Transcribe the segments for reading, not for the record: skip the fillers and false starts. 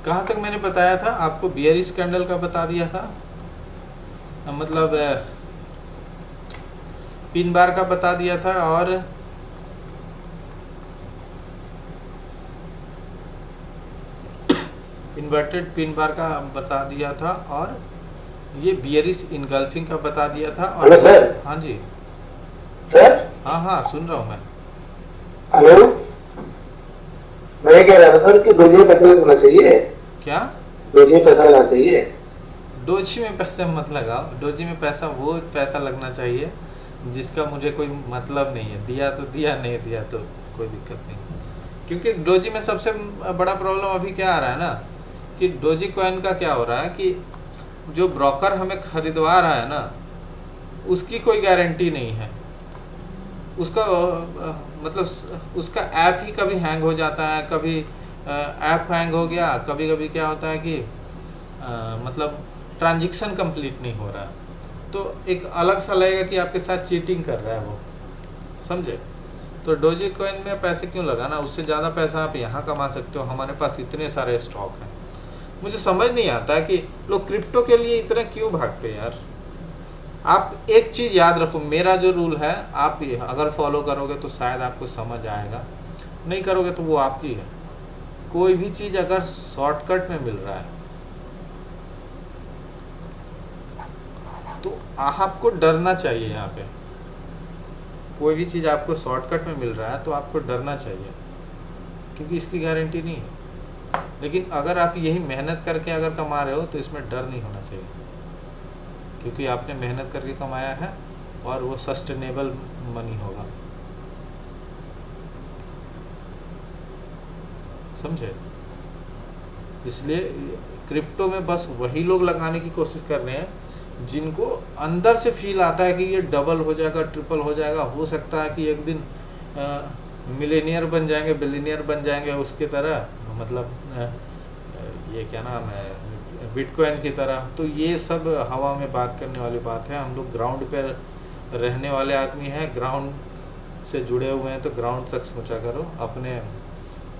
कहाँ तक मैंने बताया था आपको? बियरिश कैंडल का बता दिया था, मतलब पिन बार का बता दिया था, और इन्वर्टेड पिन बार का बता दिया था, और ये बियरिश इनगल्फिंग का बता दिया था। और हेलो सर। हाँ जी, सर हाँ हाँ सुन रहा हूँ मैं। हेलो, मैं ये कह रहा था सर कि डोजी में पैसा लगना चाहिए। क्या? डोजी में पैसा लगना चाहिए। डोजी में पैसा मत लगाओ, डोजी में पैसा वो पैसा लगना चाहिए जिसका मुझे कोई मतलब नहीं है। दिया तो दिया, नहीं दिया तो कोई दिक्कत नहीं। क्योंकि डोजी में सबसे बड़ा प्रॉब्लम अभी क्या आ रहा है ना, कि डोजी कॉइन का क्या हो रहा है कि जो ब्रोकर हमें खरीदवा रहा है ना, उसकी कोई गारंटी नहीं है। उसका मतलब उसका ऐप ही कभी हैंग हो जाता है, कभी ऐप हैंग हो गया, कभी कभी क्या होता है कि मतलब ट्रांजैक्शन कंप्लीट नहीं हो रहा है, तो एक अलग सा लगेगा कि आपके साथ चीटिंग कर रहा है वो, समझे? तो डोजी कॉइन में पैसे क्यों लगाना? उससे ज़्यादा पैसा आप यहाँ कमा सकते हो। हमारे पास इतने सारे स्टॉक हैं। मुझे समझ नहीं आता कि लोग क्रिप्टो के लिए इतना क्यों भागते हैं यार। आप एक चीज़ याद रखो, मेरा जो रूल है आप अगर फॉलो करोगे तो शायद आपको समझ आएगा, नहीं करोगे तो वो आपकी है। कोई भी चीज़ अगर शॉर्टकट में मिल रहा है तो आपको डरना चाहिए। यहाँ पे कोई भी चीज़ आपको शॉर्टकट में मिल रहा है तो आपको डरना चाहिए, क्योंकि इसकी गारंटी नहीं है। लेकिन अगर आप यही मेहनत करके अगर कमा रहे हो तो इसमें डर नहीं होना चाहिए, क्योंकि आपने मेहनत करके कमाया है और वो सस्टेनेबल मनी होगा, समझे? इसलिए क्रिप्टो में बस वही लोग लगाने की कोशिश कर रहे हैं जिनको अंदर से फील आता है कि ये डबल हो जाएगा, ट्रिपल हो जाएगा, हो सकता है कि एक दिन मिलेनियर बन जाएंगे, बिलियनियर बन जाएंगे उसकी तरह, मतलब ये क्या नाम है, बिटकॉइन की तरह। तो ये सब हवा में बात करने वाली बात है। हम लोग ग्राउंड पर रहने वाले आदमी हैं, ग्राउंड से जुड़े हुए हैं, तो ग्राउंड तक सोचा करो अपने,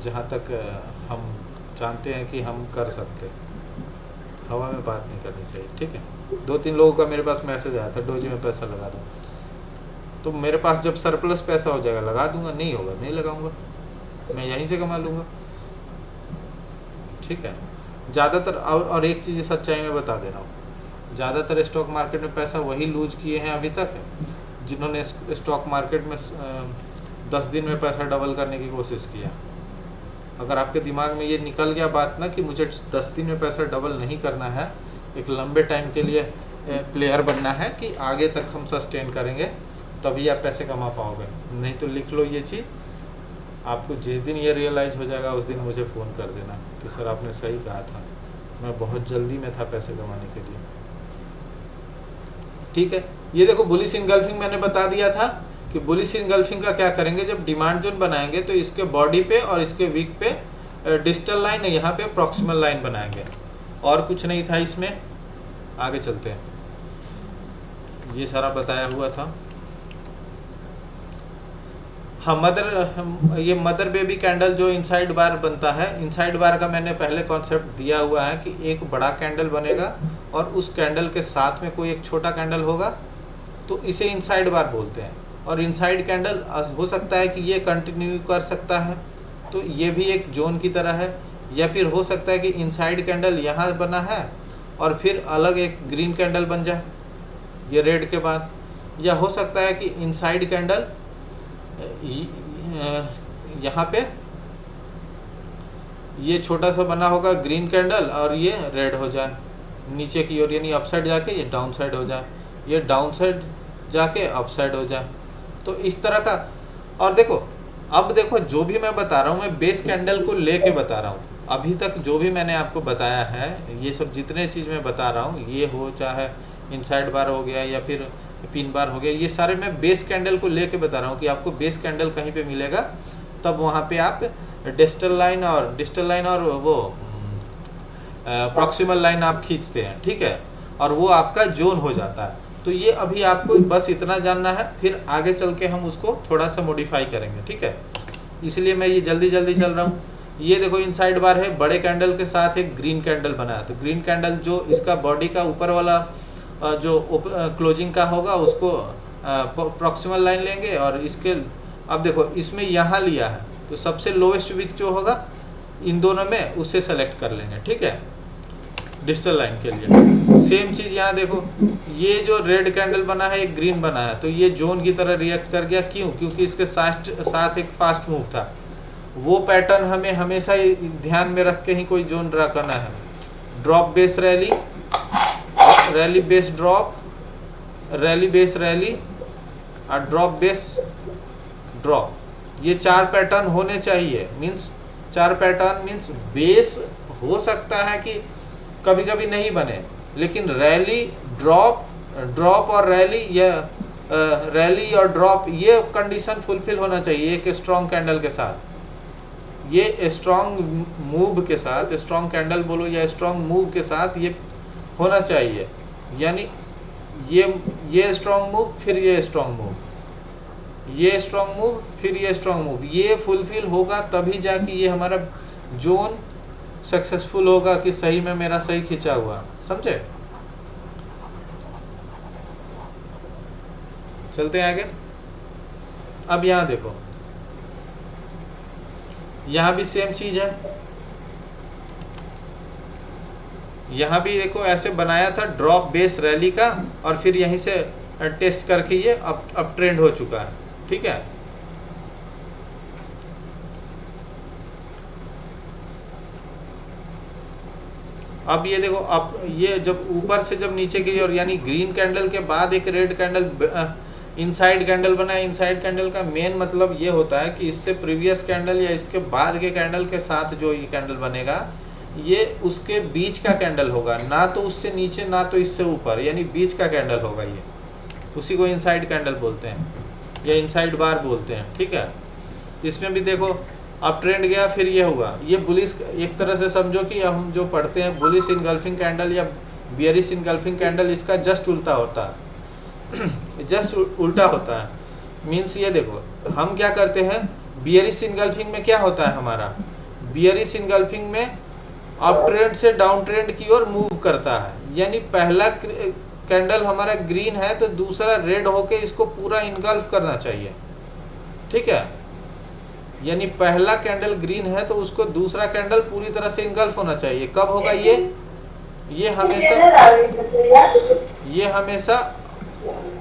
जहाँ तक हम जानते हैं कि हम कर सकते। हवा में बात नहीं करनी चाहिए, ठीक है? 2-3 लोगों का मेरे पास मैसेज आया था डोजी में पैसा लगा दो, तो मेरे पास जब सरप्लस पैसा हो जाएगा लगा दूंगा, नहीं होगा नहीं लगाऊंगा, मैं यहीं से कमा लूँगा, ठीक है? ज़्यादातर और एक चीज़ सच्चाई में बता दे रहा हूँ, ज़्यादातर स्टॉक मार्केट में पैसा वही लूज किए हैं अभी तक जिन्होंने स्टॉक मार्केट में 10 दिन में पैसा डबल करने की कोशिश किया। अगर आपके दिमाग में ये निकल गया बात ना कि मुझे 10 दिन में पैसा डबल नहीं करना है, एक लंबे टाइम के लिए प्लेयर बनना है कि आगे तक हम सस्टेन करेंगे, तभी आप पैसे कमा पाओगे। नहीं तो लिख लो ये चीज़, आपको जिस दिन ये रियलाइज़ हो जाएगा उस दिन मुझे फ़ोन कर देना कि सर आपने सही कहा था, मैं बहुत जल्दी में था पैसे कमाने के लिए, ठीक है? ये देखो बुलिश इनगल्फिंग मैंने बता दिया था कि बुलिश इनगल्फिंग का क्या करेंगे, जब डिमांड जोन बनाएंगे तो इसके बॉडी पे और इसके वीक पे डिजिटल लाइन, यहाँ पे प्रॉक्सिमल लाइन बनाएंगे, और कुछ नहीं था इसमें। आगे चलते हैं, ये सारा बताया हुआ था। हाँ, ये मदर बेबी कैंडल जो इनसाइड बार बनता है, इनसाइड बार का मैंने पहले कॉन्सेप्ट दिया हुआ है कि एक बड़ा कैंडल बनेगा और उस कैंडल के साथ में कोई एक छोटा कैंडल होगा, तो इसे इनसाइड बार बोलते हैं। और इनसाइड कैंडल हो सकता है कि ये कंटिन्यू कर सकता है, तो ये भी एक जोन की तरह है, या फिर हो सकता है कि इनसाइड कैंडल यहाँ बना है और फिर अलग एक ग्रीन कैंडल बन जाए ये रेड के बाद, या हो सकता है कि इनसाइड कैंडल यहाँ पे ये छोटा सा बना होगा ग्रीन कैंडल और ये रेड हो जाए नीचे की ओर, यानी अपसाइड जाके ये डाउन साइड हो जाए, ये डाउन साइड जाके अपसाइड हो जाए, तो इस तरह का। और देखो, अब देखो जो भी मैं बता रहा हूँ मैं बेस कैंडल को लेके बता रहा हूँ। अभी तक जो भी मैंने आपको बताया है, ये सब जितने चीज़ मैं बता रहा हूँ, ये हो चाहे इनसाइड बार हो गया या फिर पिन बार हो गया, ये सारे मैं बेस कैंडल को लेके बता रहा हूँ कि आपको बेस कैंडल कहीं पे मिलेगा तब वहाँ पे आप डिजिटल लाइन और वो प्रॉक्सिमल लाइन आप खींचते हैं, ठीक है? और वो आपका जोन हो जाता है। तो ये अभी आपको बस इतना जानना है, फिर आगे चल के हम उसको थोड़ा सा मॉडिफाई करेंगे, ठीक है? इसलिए मैं ये जल्दी चल रहा हूँ ये देखो इनसाइड बार है, बड़े कैंडल के साथ एक ग्रीन कैंडल बना है, तो ग्रीन कैंडल जो इसका बॉडी का ऊपर वाला जो क्लोजिंग का होगा उसको प्रॉक्सिमल लाइन लेंगे, और इसके अब देखो इसमें यहाँ लिया है, तो सबसे लोएस्ट विक जो होगा इन दोनों में उससे सेलेक्ट कर लेंगे, ठीक है, डिजिटल लाइन के लिए। सेम चीज़ यहाँ देखो, ये जो रेड कैंडल बना है एक ग्रीन बना है, तो ये जोन की तरह रिएक्ट कर गया, क्यों? क्योंकि इसके साथ एक फास्ट मूव था। वो पैटर्न हमें हमेशा ध्यान में रख के ही कोई जोन ड्रा करना है। Drop base rally, rally base drop, rally base rally और ड्रॉप बेस ड्रॉप, ये 4 पैटर्न होने चाहिए। मीन्स 4 पैटर्न मीन्स बेस हो सकता है कि कभी कभी नहीं बने, लेकिन रैली ड्रॉप, ड्रॉप और रैली, या रैली और ड्रॉप, ये कंडीशन फुलफिल होना चाहिए एक स्ट्रॉन्ग कैंडल के साथ। ये स्ट्रॉन्ग मूव के साथ, स्ट्रॉन्ग कैंडल बोलो या स्ट्रॉन्ग मूव के साथ ये होना चाहिए। यानी ये स्ट्रॉन्ग मूव, फिर ये स्ट्रॉन्ग मूव, ये स्ट्रॉन्ग मूव, फिर ये स्ट्रॉन्ग मूव, ये फुलफिल होगा तभी जाके ये हमारा जोन सक्सेसफुल होगा कि सही में मेरा सही खिंचा हुआ, समझे? चलते हैं आगे। अब यहाँ देखो, यहाँ भी सेम चीज है, यहाँ भी देखो ऐसे बनाया था ड्रॉप बेस रैली का, और फिर यहीं से टेस्ट करके ये अप ट्रेंड हो चुका है, ठीक है। अब ये देखो, अब ये जब ऊपर से जब नीचे गिरी, और यानी ग्रीन कैंडल के बाद एक रेड कैंडल इनसाइड कैंडल बना है। इनसाइड कैंडल का मेन मतलब ये होता है कि इससे प्रीवियस कैंडल या इसके बाद के कैंडल के साथ जो ये कैंडल बनेगा, ये उसके बीच का कैंडल होगा, ना तो उससे नीचे ना तो इससे ऊपर, यानी बीच का कैंडल होगा ये। उसी को इनसाइड कैंडल बोलते हैं या इनसाइड बार बोलते हैं, ठीक है। इसमें भी देखो अप ट्रेंड गया, फिर ये हुआ, ये बुलिश, एक तरह से समझो कि हम जो पढ़ते हैं बुलिश इनगल्फिंग कैंडल या बियरिश इनगल्फिंग कैंडल, इसका जस्ट उल्टा होता है जस्ट उल्टा होता है। मीन्स ये देखो हम क्या करते हैं, बियरिश इनगल्फिंग में क्या होता है हमारा, बियरिश इनगल्फिंग में अप ट्रेंड से डाउन ट्रेंड की ओर मूव करता है। यानी पहला कैंडल हमारा ग्रीन है तो दूसरा रेड होके इसको पूरा इनगल्फ करना चाहिए, ठीक है। यानी पहला कैंडल ग्रीन है तो उसको दूसरा कैंडल पूरी तरह से इनगल्फ होना चाहिए। कब होगा ये हमेशा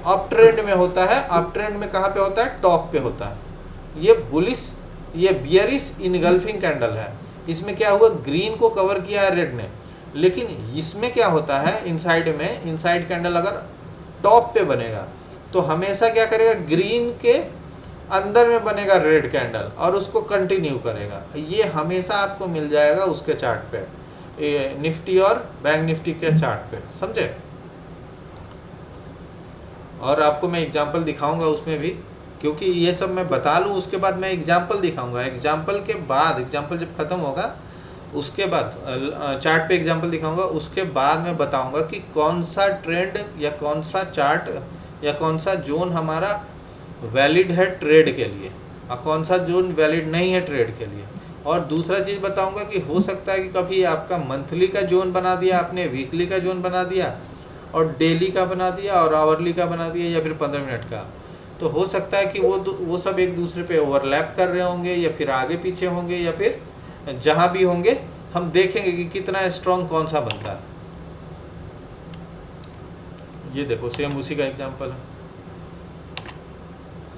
अप ट्रेंड में होता है। अप ट्रेंड में कहाँ पे होता है, टॉप पे होता है। ये बुलिश, ये बियरिश इनगल्फिंग कैंडल है। इसमें क्या हुआ, ग्रीन को कवर किया है रेड ने, लेकिन इसमें क्या होता है, इनसाइड में, इनसाइड कैंडल अगर टॉप पे बनेगा तो हमेशा क्या करेगा, ग्रीन के अंदर में बनेगा रेड कैंडल और उसको कंटिन्यू करेगा। ये हमेशा आपको मिल जाएगा उसके चार्ट पे, निफ्टी और बैंक निफ्टी के चार्ट पे, समझे। और आपको मैं एग्जांपल दिखाऊंगा उसमें भी, क्योंकि ये सब मैं बता लूँ उसके बाद मैं एग्जांपल दिखाऊंगा। एग्जांपल के बाद, एग्जांपल जब ख़त्म होगा उसके बाद चार्ट पे एग्जांपल दिखाऊंगा, उसके बाद मैं बताऊंगा कि कौन सा ट्रेंड या कौन सा चार्ट या कौन सा जोन हमारा वैलिड है ट्रेड के लिए और कौन सा जोन वैलिड नहीं है ट्रेड के लिए। और दूसरा चीज़ बताऊंगा कि हो सकता है कि कभी आपका मंथली का जोन बना दिया आपने, वीकली का जोन बना दिया और डेली का बना दिया और आवरली का बना दिया या फिर 15 मिनट का, तो हो सकता है कि वो सब एक दूसरे पे ओवरलैप कर रहे होंगे या फिर आगे पीछे होंगे या फिर जहाँ भी होंगे हम देखेंगे कि कितना स्ट्रॉन्ग कौन सा बनता है। ये देखो सेम उसी का एग्जांपल है।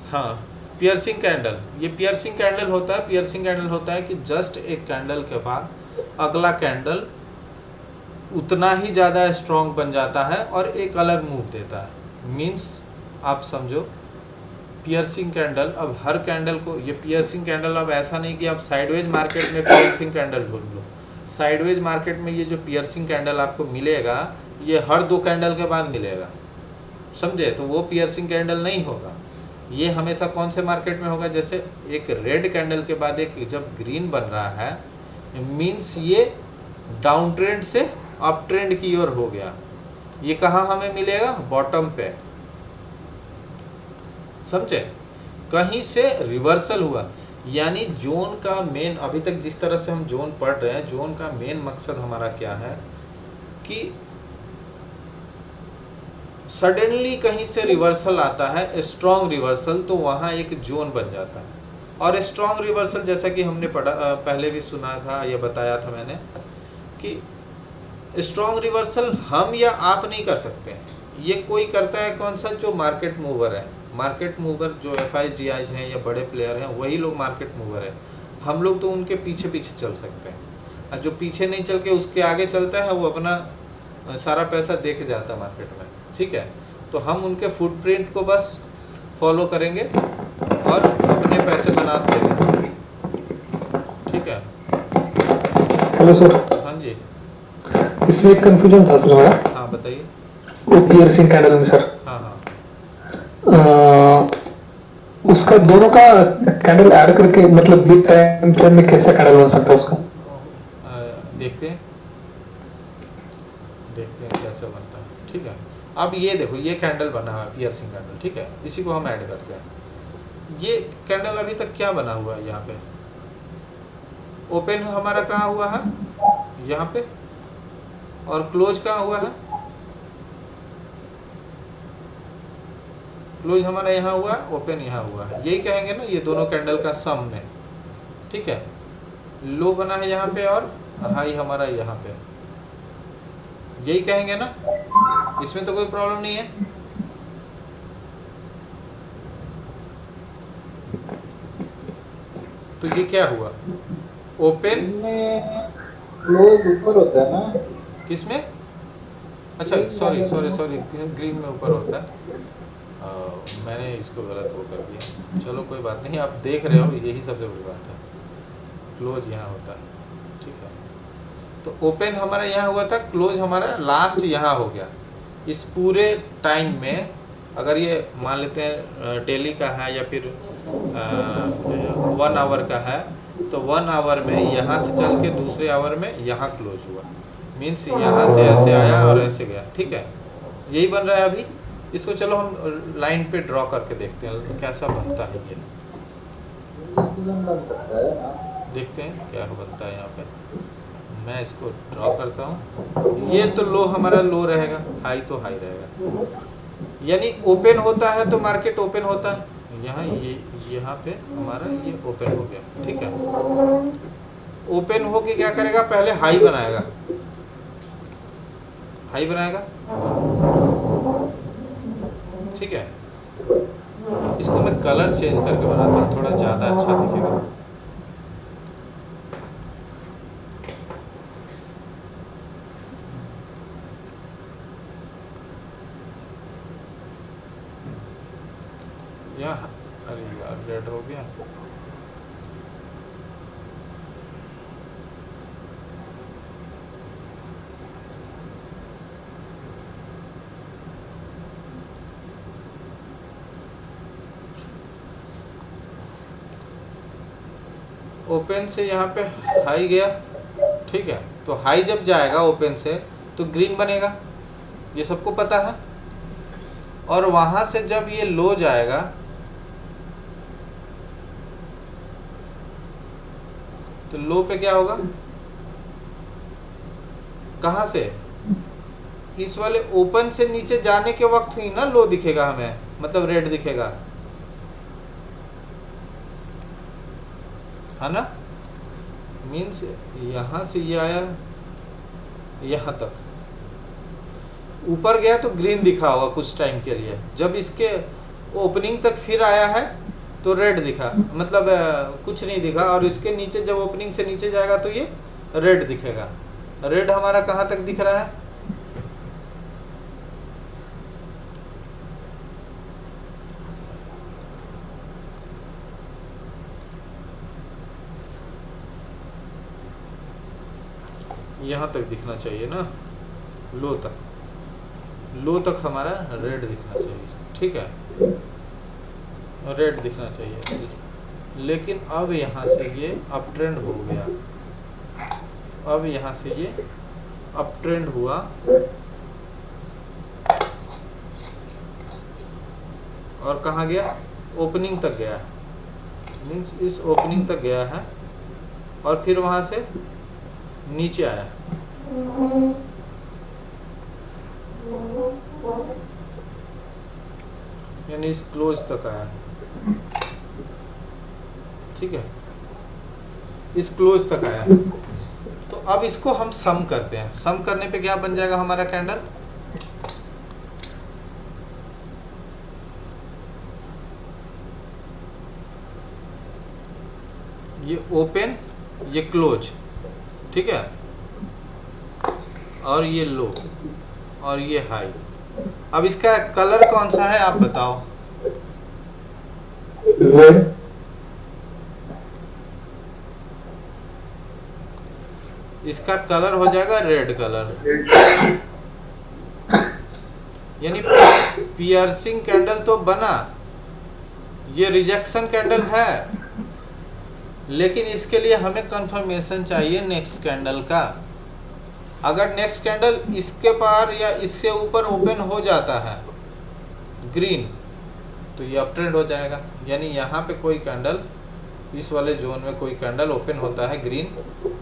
हाँ, पियर्सिंग कैंडल, ये पियर्सिंग कैंडल होता है। पियर्सिंग कैंडल होता है कि जस्ट एक कैंडल के बाद अगला कैंडल उतना ही ज़्यादा स्ट्रॉन्ग बन जाता है और एक अलग मूव देता है। मीन्स आप समझो पियर्सिंग कैंडल, अब हर कैंडल को, ये पियर्सिंग कैंडल अब ऐसा नहीं कि आप साइडवेज मार्केट में पियर्सिंग कैंडल ढूंढ लो। साइडवेज मार्केट में ये जो पियर्सिंग कैंडल आपको मिलेगा ये हर 2 कैंडल के बाद मिलेगा, समझे। तो वो पियर्सिंग कैंडल नहीं होगा। ये हमेशा कौन से मार्केट में होगा, जैसे एक रेड कैंडल के बाद एक जब ग्रीन बन रहा है, मीन्स ये डाउन ट्रेंड से अप ट्रेंड की ओर हो गया। ये कहाँ हमें मिलेगा, बॉटम पे, समझे। कहीं से रिवर्सल हुआ, यानी जोन का मेन, अभी तक जिस तरह से हम जोन पढ़ रहे हैं, जोन का मेन मकसद हमारा क्या है कि सडनली कहीं से रिवर्सल आता है, स्ट्रॉन्ग रिवर्सल, तो वहाँ एक जोन बन जाता है। और स्ट्रॉन्ग रिवर्सल जैसा कि हमने पढ़ा, पहले भी सुना था या बताया था मैंने कि स्ट्रॉन्ग रिवर्सल हम या आप नहीं कर सकते हैं, ये कोई करता है कौन सा, जो मार्केट मूवर है। मार्केट मूवर जो FIDIs हैं या बड़े प्लेयर हैं, वही लोग मार्केट मूवर हैं। हम लोग तो उनके पीछे पीछे चल सकते हैं, और जो पीछे नहीं चल के उसके आगे चलता है वो अपना सारा पैसा दे के जाता है मार्केट में, ठीक है। तो हम उनके फुटप्रिंट को बस फॉलो करेंगे और अपने पैसे बनाते हैं, ठीक है। हेलो सर, हाँ जी, इसमें एक कंफ्यूजन था असल में। हाँ बताइए। वो पियर्सिंग कैंडल में सर, हाँ हाँ, उसका दोनों का कैंडल ऐड करके मतलब बिग टाइम फ्रेम में कैसा कैंडल बन सकता है उसका? देखते हैं कैसे बनता है, ठीक है। अब ये देखो, ये कैंडल बना हुआ है पियर्सिंग कैंडल, ठीक है। इसी को हम ऐड करते हैं। ये कैंडल अभी तक क्या बना हुआ है, यहाँ पे ओपन हमारा कहाँ हुआ है, यहाँ पे, और क्लोज कहाँ हुआ है, क्लोज हमारा यहाँ हुआ है, ओपन यहाँ हुआ है। यही कहेंगे ना, ये दोनों कैंडल का सम में, ठीक है। लो बना है यहाँ पे और हाई हमारा यहाँ पे, यही कहेंगे ना, इसमें तो कोई प्रॉब्लम नहीं है। तो ये क्या हुआ, ओपन, इसमें क्लोज ऊपर होता है ना? किसमें, अच्छा सॉरी, ग्रीन में ऊपर होता है। मैंने इसको गलत वो कर दिया, चलो कोई बात नहीं, आप देख रहे हो, यही सबसे बड़ी बात है। क्लोज यहाँ होता है, ठीक है। तो ओपन हमारा यहाँ हुआ था, क्लोज हमारा लास्ट यहाँ हो गया। इस पूरे टाइम में अगर ये मान लेते हैं डेली का है या फिर 1 आवर का है, तो 1 आवर में यहाँ से चल के दूसरे आवर में यहाँ क्लोज हुआ, मीन्स यहाँ से ऐसे आया और ऐसे गया, ठीक है। यही बन रहा है अभी। इसको चलो हम लाइन पे ड्रॉ करके देखते हैं कैसा बनता है ये, सीजन बन सकता है ना? देखते हैं क्या बनता है यहाँ पे। मैं इसको ड्रॉ करता हूँ। ये तो लो हमारा लो रहेगा, हाई तो हाई रहेगा। यानी ओपन होता है तो मार्केट ओपन होता है, यहाँ ये यहाँ पे हमारा ये ओपन हो गया, ठीक है। ओपन हो के क्या करेगा, पहले हाई बनाएगा, हाई बनाएगा, ठीक है। इसको मैं कलर चेंज करके बनाता हूँ, थोड़ा ज़्यादा अच्छा दिखेगा। यहाँ, अरे यार रेड हो गया। ओपन से यहाँ पे हाई गया, ठीक है। तो हाई जब जाएगा ओपन से तो ग्रीन बनेगा, ये सबको पता है। और वहाँ से जब ये लो जाएगा तो लो पे क्या होगा, कहाँ से, इस वाले ओपन से नीचे जाने के वक्त ही ना लो दिखेगा हमें, मतलब रेड दिखेगा, है ना। मीन्स यहाँ से ये आया यहाँ तक, ऊपर गया तो ग्रीन दिखा होगा कुछ टाइम के लिए। जब इसके ओपनिंग तक फिर आया है तो रेड दिखा, मतलब कुछ नहीं दिखा। और इसके नीचे जब ओपनिंग से नीचे जाएगा तो ये रेड दिखेगा। रेड हमारा कहाँ तक दिख रहा है, यहाँ तक दिखना चाहिए ना, लो तक, लो तक हमारा रेड दिखना चाहिए, ठीक है, रेड दिखना चाहिए। लेकिन अब यहाँ से ये अप ट्रेंड हो गया, अब यहाँ से ये अप ट्रेंड हुआ और कहाँ गया, ओपनिंग तक गया। मीन्स इस ओपनिंग तक गया है और फिर वहाँ से नीचे आया, यानी इस क्लोज तक आया है, ठीक है, इस क्लोज तक आया है। तो अब इसको हम सम करते हैं। सम करने पे क्या बन जाएगा हमारा कैंडल, ये ओपन, ये क्लोज, ठीक है, और ये लो और ये हाई। अब इसका कलर कौन सा है आप बताओ? इसका कलर हो जाएगा रेड कलर, यानी पियर्सिंग कैंडल तो बना, ये रिजेक्शन कैंडल है, लेकिन इसके लिए हमें कंफर्मेशन चाहिए नेक्स्ट कैंडल का। अगर नेक्स्ट कैंडल इसके पार या इससे ऊपर ओपन हो जाता है ग्रीन, तो ये अप ट्रेंड हो जाएगा। यानी यहाँ पे कोई कैंडल, इस वाले जोन में कोई कैंडल ओपन होता है ग्रीन,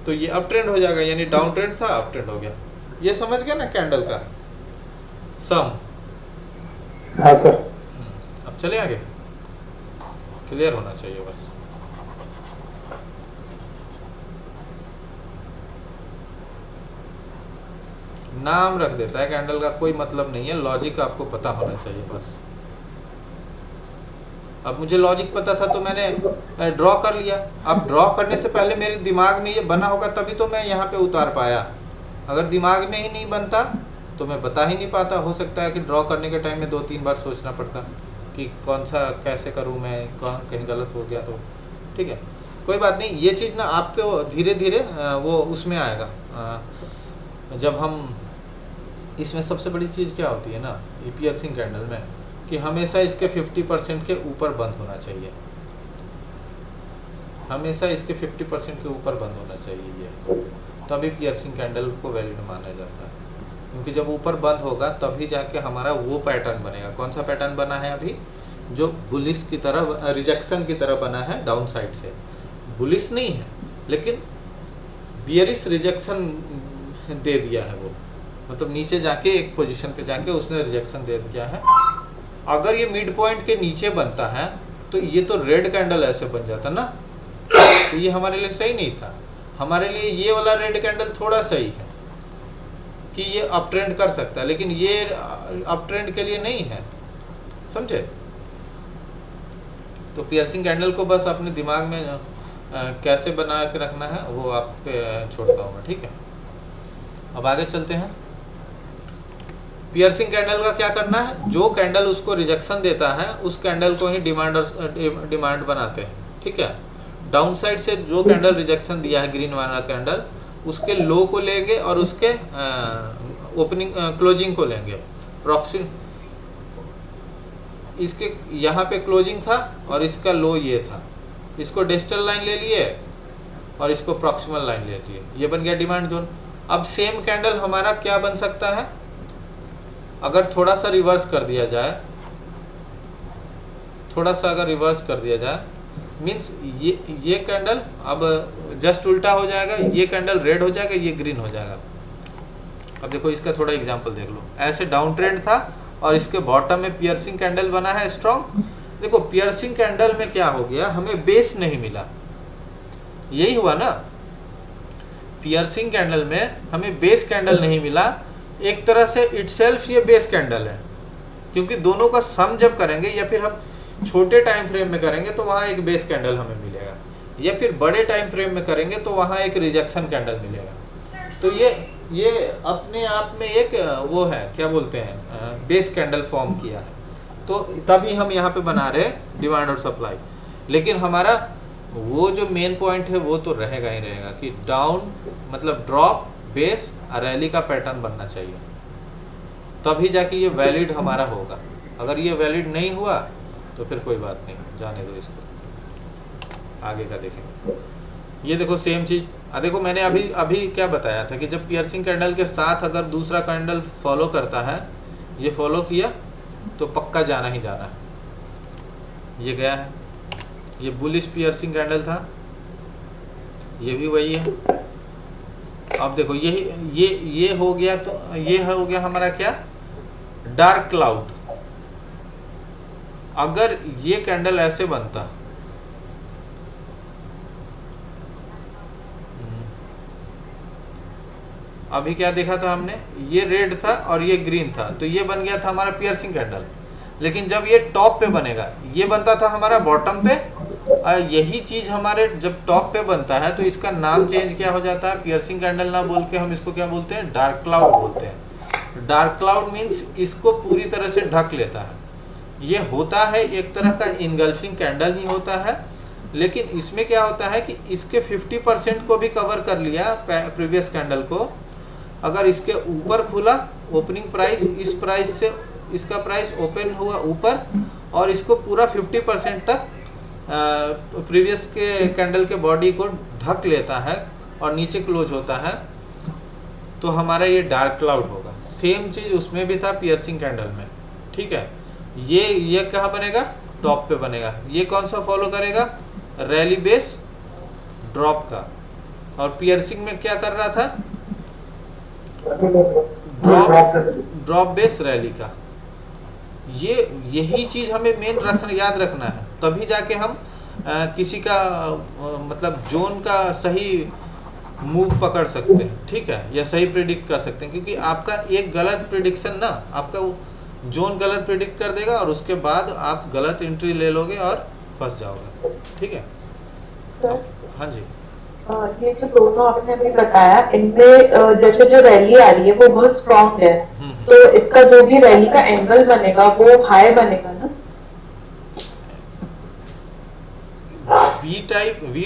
तो ये अप ट्रेंड हो जाएगा, यानी डाउन ट्रेंड था अप ट्रेंड हो गया। ये समझ गया ना कैंडल का सम? हाँ सर। अब चले आगे, क्लियर होना चाहिए बस। नाम रख देता है कैंडल का, कोई मतलब नहीं है, लॉजिक आपको पता होना चाहिए बस। अब मुझे लॉजिक पता था तो मैंने ड्रॉ कर लिया। अब ड्रॉ करने से पहले मेरे दिमाग में ये बना होगा तभी तो मैं यहाँ पे उतार पाया। अगर दिमाग में ही नहीं बनता तो मैं बता ही नहीं पाता। हो सकता है कि ड्रॉ करने के टाइम में 2-3 बार सोचना पड़ता कि कौन सा कैसे करूँ मैं, कहीं गलत हो गया तो। ठीक है, कोई बात नहीं। ये चीज़ ना आपको धीरे धीरे वो उसमें आएगा। जब हम इसमें सबसे बड़ी चीज़ क्या होती है ना, ये पियर्सिंग कैंडल में, कि हमेशा इसके 50% के ऊपर बंद होना चाहिए, हमेशा इसके 50% के ऊपर बंद होना चाहिए ये, तभी पियर्सिंग कैंडल को वैलिड माना जाता है। क्योंकि जब ऊपर बंद होगा तभी जाके हमारा वो पैटर्न बनेगा। कौन सा पैटर्न बना है अभी? जो बुलिश की तरह, रिजेक्शन की तरह बना है डाउन साइड से। बुलिश नहीं है लेकिन बियरिश रिजेक्शन दे दिया है वो, मतलब नीचे जाके एक पोजीशन पे जाके उसने रिजेक्शन दे दिया है। अगर ये मिड पॉइंट के नीचे बनता है तो ये तो रेड कैंडल ऐसे बन जाता ना, तो ये हमारे लिए सही नहीं था। हमारे लिए ये वाला रेड कैंडल थोड़ा सही है कि ये अप ट्रेंड कर सकता है, लेकिन ये अप ट्रेंड के लिए नहीं है, समझे? तो पियर्सिंग कैंडल को बस अपने दिमाग में कैसे बना के रखना है वो आप पे छोड़ता हूँ मैं, ठीक है। अब आगे चलते हैं। पियर्सिंग कैंडल का क्या करना है? जो कैंडल उसको रिजेक्शन देता है उस कैंडल को ही डिमांड बनाते हैं, ठीक है। डाउन साइड से जो कैंडल रिजेक्शन दिया है ग्रीन वाला कैंडल, उसके लो को लेंगे और उसके ओपनिंग क्लोजिंग को लेंगे। प्रॉक्सी इसके यहाँ पे क्लोजिंग था और इसका लो ये था, इसको डिस्टल लाइन ले लिए और इसको प्रॉक्सिमल लाइन ले लिए, ये बन गया डिमांड जोन। अब सेम कैंडल हमारा क्या बन सकता है? अगर थोड़ा सा रिवर्स कर दिया जाए, थोड़ा सा अगर रिवर्स कर दिया जाए, मीन्स ये कैंडल अब जस्ट उल्टा हो जाएगा, ये कैंडल रेड हो जाएगा, ये ग्रीन हो जाएगा। अब देखो इसका थोड़ा एग्जांपल देख लो। ऐसे डाउन ट्रेंड था और इसके बॉटम में पियर्सिंग कैंडल बना है स्ट्रॉन्ग। देखो पियर्सिंग कैंडल में क्या हो गया, हमें बेस नहीं मिला, यही हुआ ना। पियर्सिंग कैंडल में हमें बेस कैंडल नहीं मिला, एक तरह से इटसेल्फ ये बेस कैंडल है, क्योंकि दोनों का सम जब करेंगे या फिर हम छोटे टाइम फ्रेम में करेंगे तो वहाँ एक बेस कैंडल हमें मिलेगा, या फिर बड़े टाइम फ्रेम में करेंगे तो वहाँ एक रिजेक्शन कैंडल मिलेगा। तो ये अपने आप में एक वो है, क्या बोलते हैं, बेस कैंडल फॉर्म किया है। तो तभी हम यहाँ पे बना रहे डिमांड और सप्लाई। लेकिन हमारा वो जो मेन पॉइंट है वो तो रहेगा ही रहेगा कि डाउन मतलब ड्रॉप, बेस और रैली का पैटर्न बनना चाहिए, तभी जाके ये वैलिड हमारा होगा। अगर ये वैलिड नहीं हुआ तो फिर कोई बात नहीं, जाने दो इसको, आगे का देखेंगे। ये देखो सेम चीज़। देखो मैंने अभी क्या बताया था कि जब पियर्सिंग कैंडल के साथ अगर दूसरा कैंडल फॉलो करता है, ये फॉलो किया तो पक्का जाना ही जाना है। ये गया है, ये बुलिश पियर्सिंग कैंडल था, ये भी वही है। अब देखो ये हो गया, तो ये हो गया हमारा क्या, डार्क क्लाउड। अगर ये कैंडल ऐसे बनता, अभी क्या देखा था हमने, ये रेड था और ये ग्रीन था, तो ये बन गया था हमारा पियर्सिंग कैंडल। लेकिन जब ये टॉप पे बनेगा, ये बनता था हमारा बॉटम पे, और यही चीज हमारे जब टॉप पे बनता है तो इसका नाम चेंज क्या हो जाता है, पियर्सिंग कैंडल ना बोल के हम इसको क्या बोलते हैं, डार्क क्लाउड बोलते हैं। डार्क क्लाउड मीन्स इसको पूरी तरह से ढक लेता है। ये होता है एक तरह का इनगल्फिंग कैंडल ही होता है, लेकिन इसमें क्या होता है कि इसके 50% को भी कवर कर लिया प्रीवियस कैंडल को। अगर इसके ऊपर खुला, ओपनिंग प्राइस इस प्राइस से इसका प्राइस ओपन हुआ ऊपर, और इसको पूरा 50% तक प्रीवियस के कैंडल के बॉडी को ढक लेता है और नीचे क्लोज होता है, तो हमारा ये डार्क क्लाउड होगा। सेम चीज़ उसमें भी था पियर्सिंग कैंडल में, ठीक है। ये कहाँ बनेगा, टॉप पे बनेगा। ये कौन सा फॉलो करेगा, रैली बेस ड्रॉप का। और पियर्सिंग में क्या कर रहा था, ड्रॉप बेस रैली का। यही चीज़ हमें मेन याद रखना है, तभी जाके हम किसी का मतलब जोन का सही मूव पकड़ सकते हैं, ठीक है, या सही प्रिडिक्ट कर सकते हैं। क्योंकि आपका एक गलत प्रिडिक्शन ना आपका जोन गलत प्रिडिक्ट कर देगा, और उसके बाद आप गलत एंट्री ले लोगे और फंस जाओगे, ठीक है। हाँ जी, ये जो दोनों आपने अभी बताया, इनमें जैसे जो रैली आ रही है वो बहुत स्ट्रॉन्ग है, तो इसका जो भी रैली का एंगल बनेगा वो हाई बनेगा ना। वी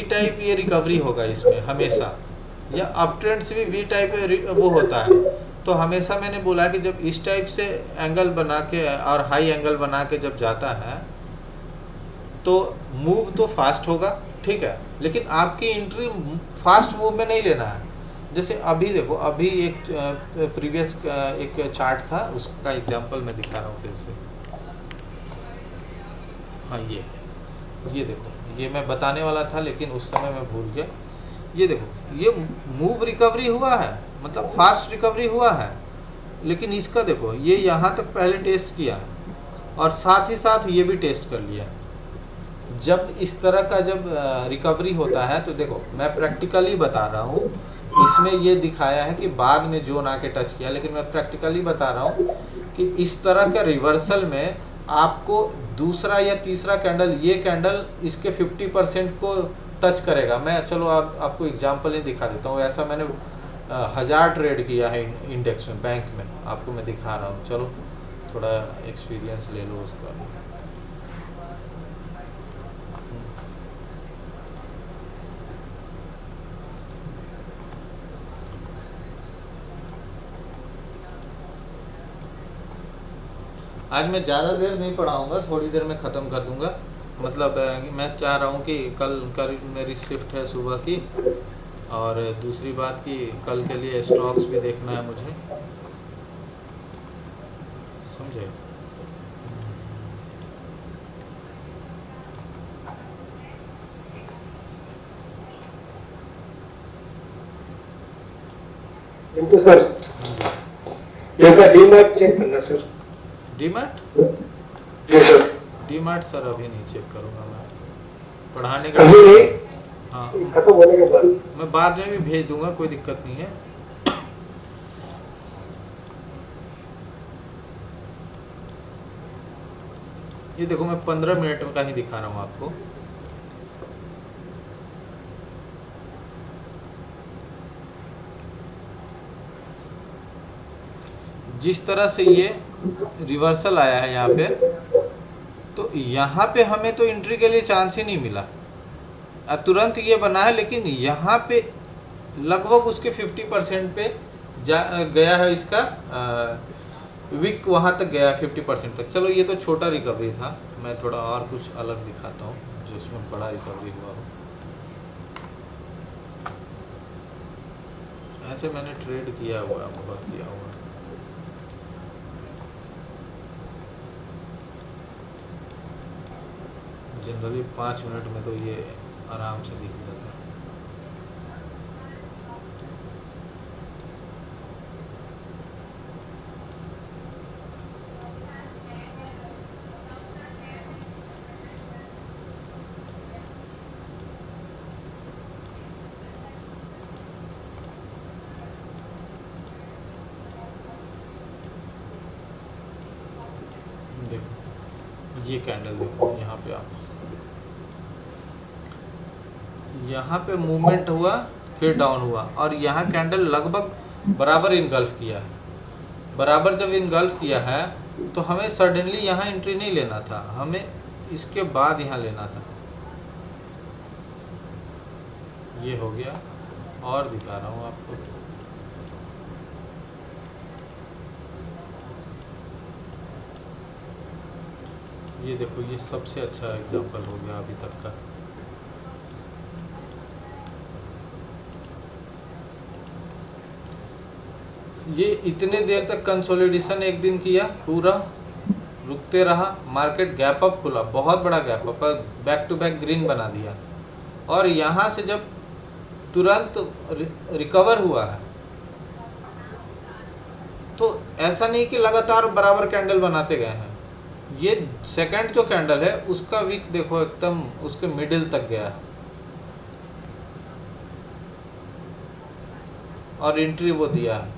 टाइप ये रिकवरी होगा इसमें हमेशा, या अप ट्रेंड से भी वी टाइप वो होता है। तो हमेशा मैंने बोला कि जब इस टाइप से एंगल बना के और हाई एंगल बना के जब जाता है तो मूव तो फास्ट होगा, ठीक है, लेकिन आपकी एंट्री फास्ट मूव में नहीं लेना है। जैसे अभी देखो, अभी एक प्रीवियस एक चार्ट था, उसका एग्जांपल मैं दिखा रहा हूँ फिर से। हाँ, ये देखो, ये मैं बताने वाला था लेकिन उस समय मैं भूल गया। ये देखो, ये मूव रिकवरी हुआ है, मतलब फास्ट रिकवरी हुआ है, लेकिन इसका देखो, ये यहाँ तक पहले टेस्ट किया है और साथ ही साथ ये भी टेस्ट कर लिया। जब इस तरह का जब रिकवरी होता है तो देखो, मैं प्रैक्टिकली बता रहा हूँ, इसमें ये दिखाया है कि बाद में जोन आके टच किया, लेकिन मैं प्रैक्टिकली बता रहा हूँ कि इस तरह का रिवर्सल में आपको दूसरा या तीसरा कैंडल, ये कैंडल इसके 50% को टच करेगा। मैं चलो आपको एग्जांपल ही दिखा देता हूँ। ऐसा मैंने 1000 ट्रेड किया है इंडेक्स में, बैंक में, आपको मैं दिखा रहा हूँ। चलो थोड़ा एक्सपीरियंस ले लो उसका। आज मैं ज़्यादा देर नहीं पढ़ाऊँगा, थोड़ी देर में ख़त्म कर दूँगा। मतलब मैं चाह रहा हूँ कि कल मेरी शिफ्ट है सुबह की, और दूसरी बात कि कल के लिए स्टॉक्स भी देखना है मुझे, समझे। किंतु सर, इसका डीमैट चेक करना सर। डीमैट? जी सर। डीमैट सर अभी नहीं चेक करूँगा मैं, पढ़ाने का। अभी नहीं, हाँ, खत्म होने के बाद मैं बाद में भी भेज दूँगा, कोई दिक्कत नहीं है। ये देखो, मैं 15 मिनट का ही दिखा रहा हूँ आपको। जिस तरह से ये रिवर्सल आया है यहाँ पे, तो यहाँ पे हमें तो एंट्री के लिए चांस ही नहीं मिला। तुरंत ये बना है, लेकिन यहाँ पे लगभग उसके 50% पे गया है इसका विक, वहाँ तक गया 50% तक। चलो ये तो छोटा रिकवरी था, मैं थोड़ा और कुछ अलग दिखाता हूँ जो इसमें बड़ा रिकवरी हुआ हो। ऐसे मैंने ट्रेड किया हुआ है, बहुत किया हुआ है। जनरली 5 मिनट में तो ये आराम से दिख जाता है। देखो ये कैंडल देखो, यहाँ पे आप, यहाँ पे मूवमेंट हुआ फिर डाउन हुआ और यहाँ कैंडल लगभग बराबर इनगल्फ किया है। बराबर जब इनगल्फ किया है तो हमें सडनली यहाँ एंट्री नहीं लेना था, हमें इसके बाद यहाँ लेना था। ये हो गया और दिखा रहा हूँ आपको। ये देखो, ये सबसे अच्छा एग्जांपल हो गया अभी तक का। ये इतने देर तक कंसोलिडेशन एक दिन किया, पूरा रुकते रहा, मार्केट गैप अप खुला, बहुत बड़ा gap up, back to back green बना दिया और यहाँ से जब तुरंत रिकवर हुआ है तो ऐसा नहीं कि लगातार बराबर कैंडल बनाते गए हैं। ये सेकंड जो कैंडल है उसका वीक देखो, एकदम उसके मिडिल तक गया है और एंट्री वो दिया है।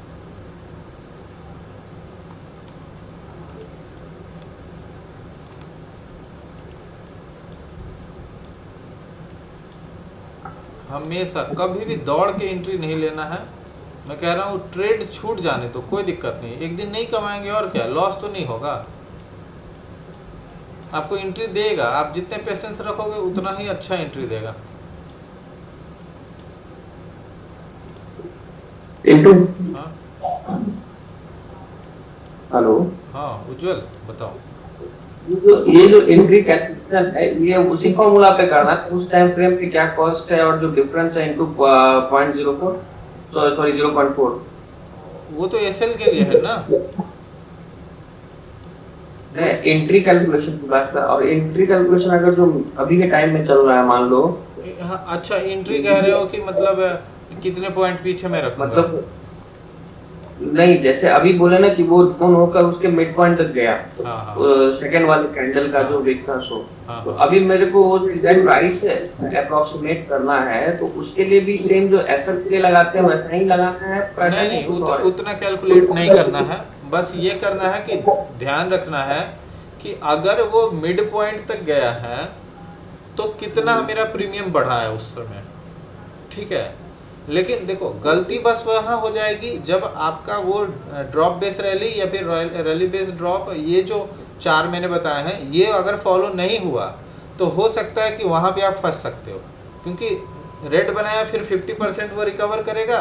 हमेशा कभी भी दौड़ के एंट्री नहीं लेना है। मैं कह रहा हूँ ट्रेड छूट जाने तो कोई दिक्कत नहीं, एक दिन नहीं कमाएंगे और क्या, लॉस तो नहीं होगा। आपको एंट्री देगा, आप जितने पेशेंस रखोगे उतना ही अच्छा एंट्री देगा। हाँ हेलो, हाँ उज्जवल बताओ। ये जो एंट्री कैलकुलेशन है ये उसी फॉर्मूला पे करना है, उस टाइम फ्रेम पे क्या कॉस्ट है और जो डिफरेंस है इनटू 0.04 सॉरी 0.4, वो तो एसएल के लिए है ना। एंट्री कैलकुलेशन की बात कर, और एंट्री कैलकुलेशन अगर जो अभी के टाइम में चल रहा है मान लो। हाँ, अच्छा एंट्री कह रहे हो कि मतलब कितने पॉइंट पीछे में रखूंगा? मतलब नहीं, जैसे अभी बोले ना कि वो डाउन होकर उसके मिड पॉइंट तक गया, हाँ, सेकंड वाले कैंडल का जो वीक था सो, हाँ, तो अभी मेरे को वो एग्जैक्ट प्राइस अप्रोक्सीमेट करना है, तो उसके लिए भी सेम जो एसएल के लिए लगाते हैं वैसा ही लगाना है। नहीं उतना कैलकुलेट नहीं करना है, बस ये करना है कि ध्यान रखना है कि अगर वो मिड पॉइंट तक गया है तो कितना मेरा प्रीमियम बढ़ा है उस समय, ठीक है। लेकिन देखो गलती बस वहाँ हो जाएगी जब आपका वो ड्रॉप बेस रैली या फिर रैली बेस ड्रॉप, ये जो 4 मैंने बताए हैं, ये अगर फॉलो नहीं हुआ तो हो सकता है कि वहाँ पे आप फंस सकते हो, क्योंकि रेड बनाया फिर 50% वो रिकवर करेगा।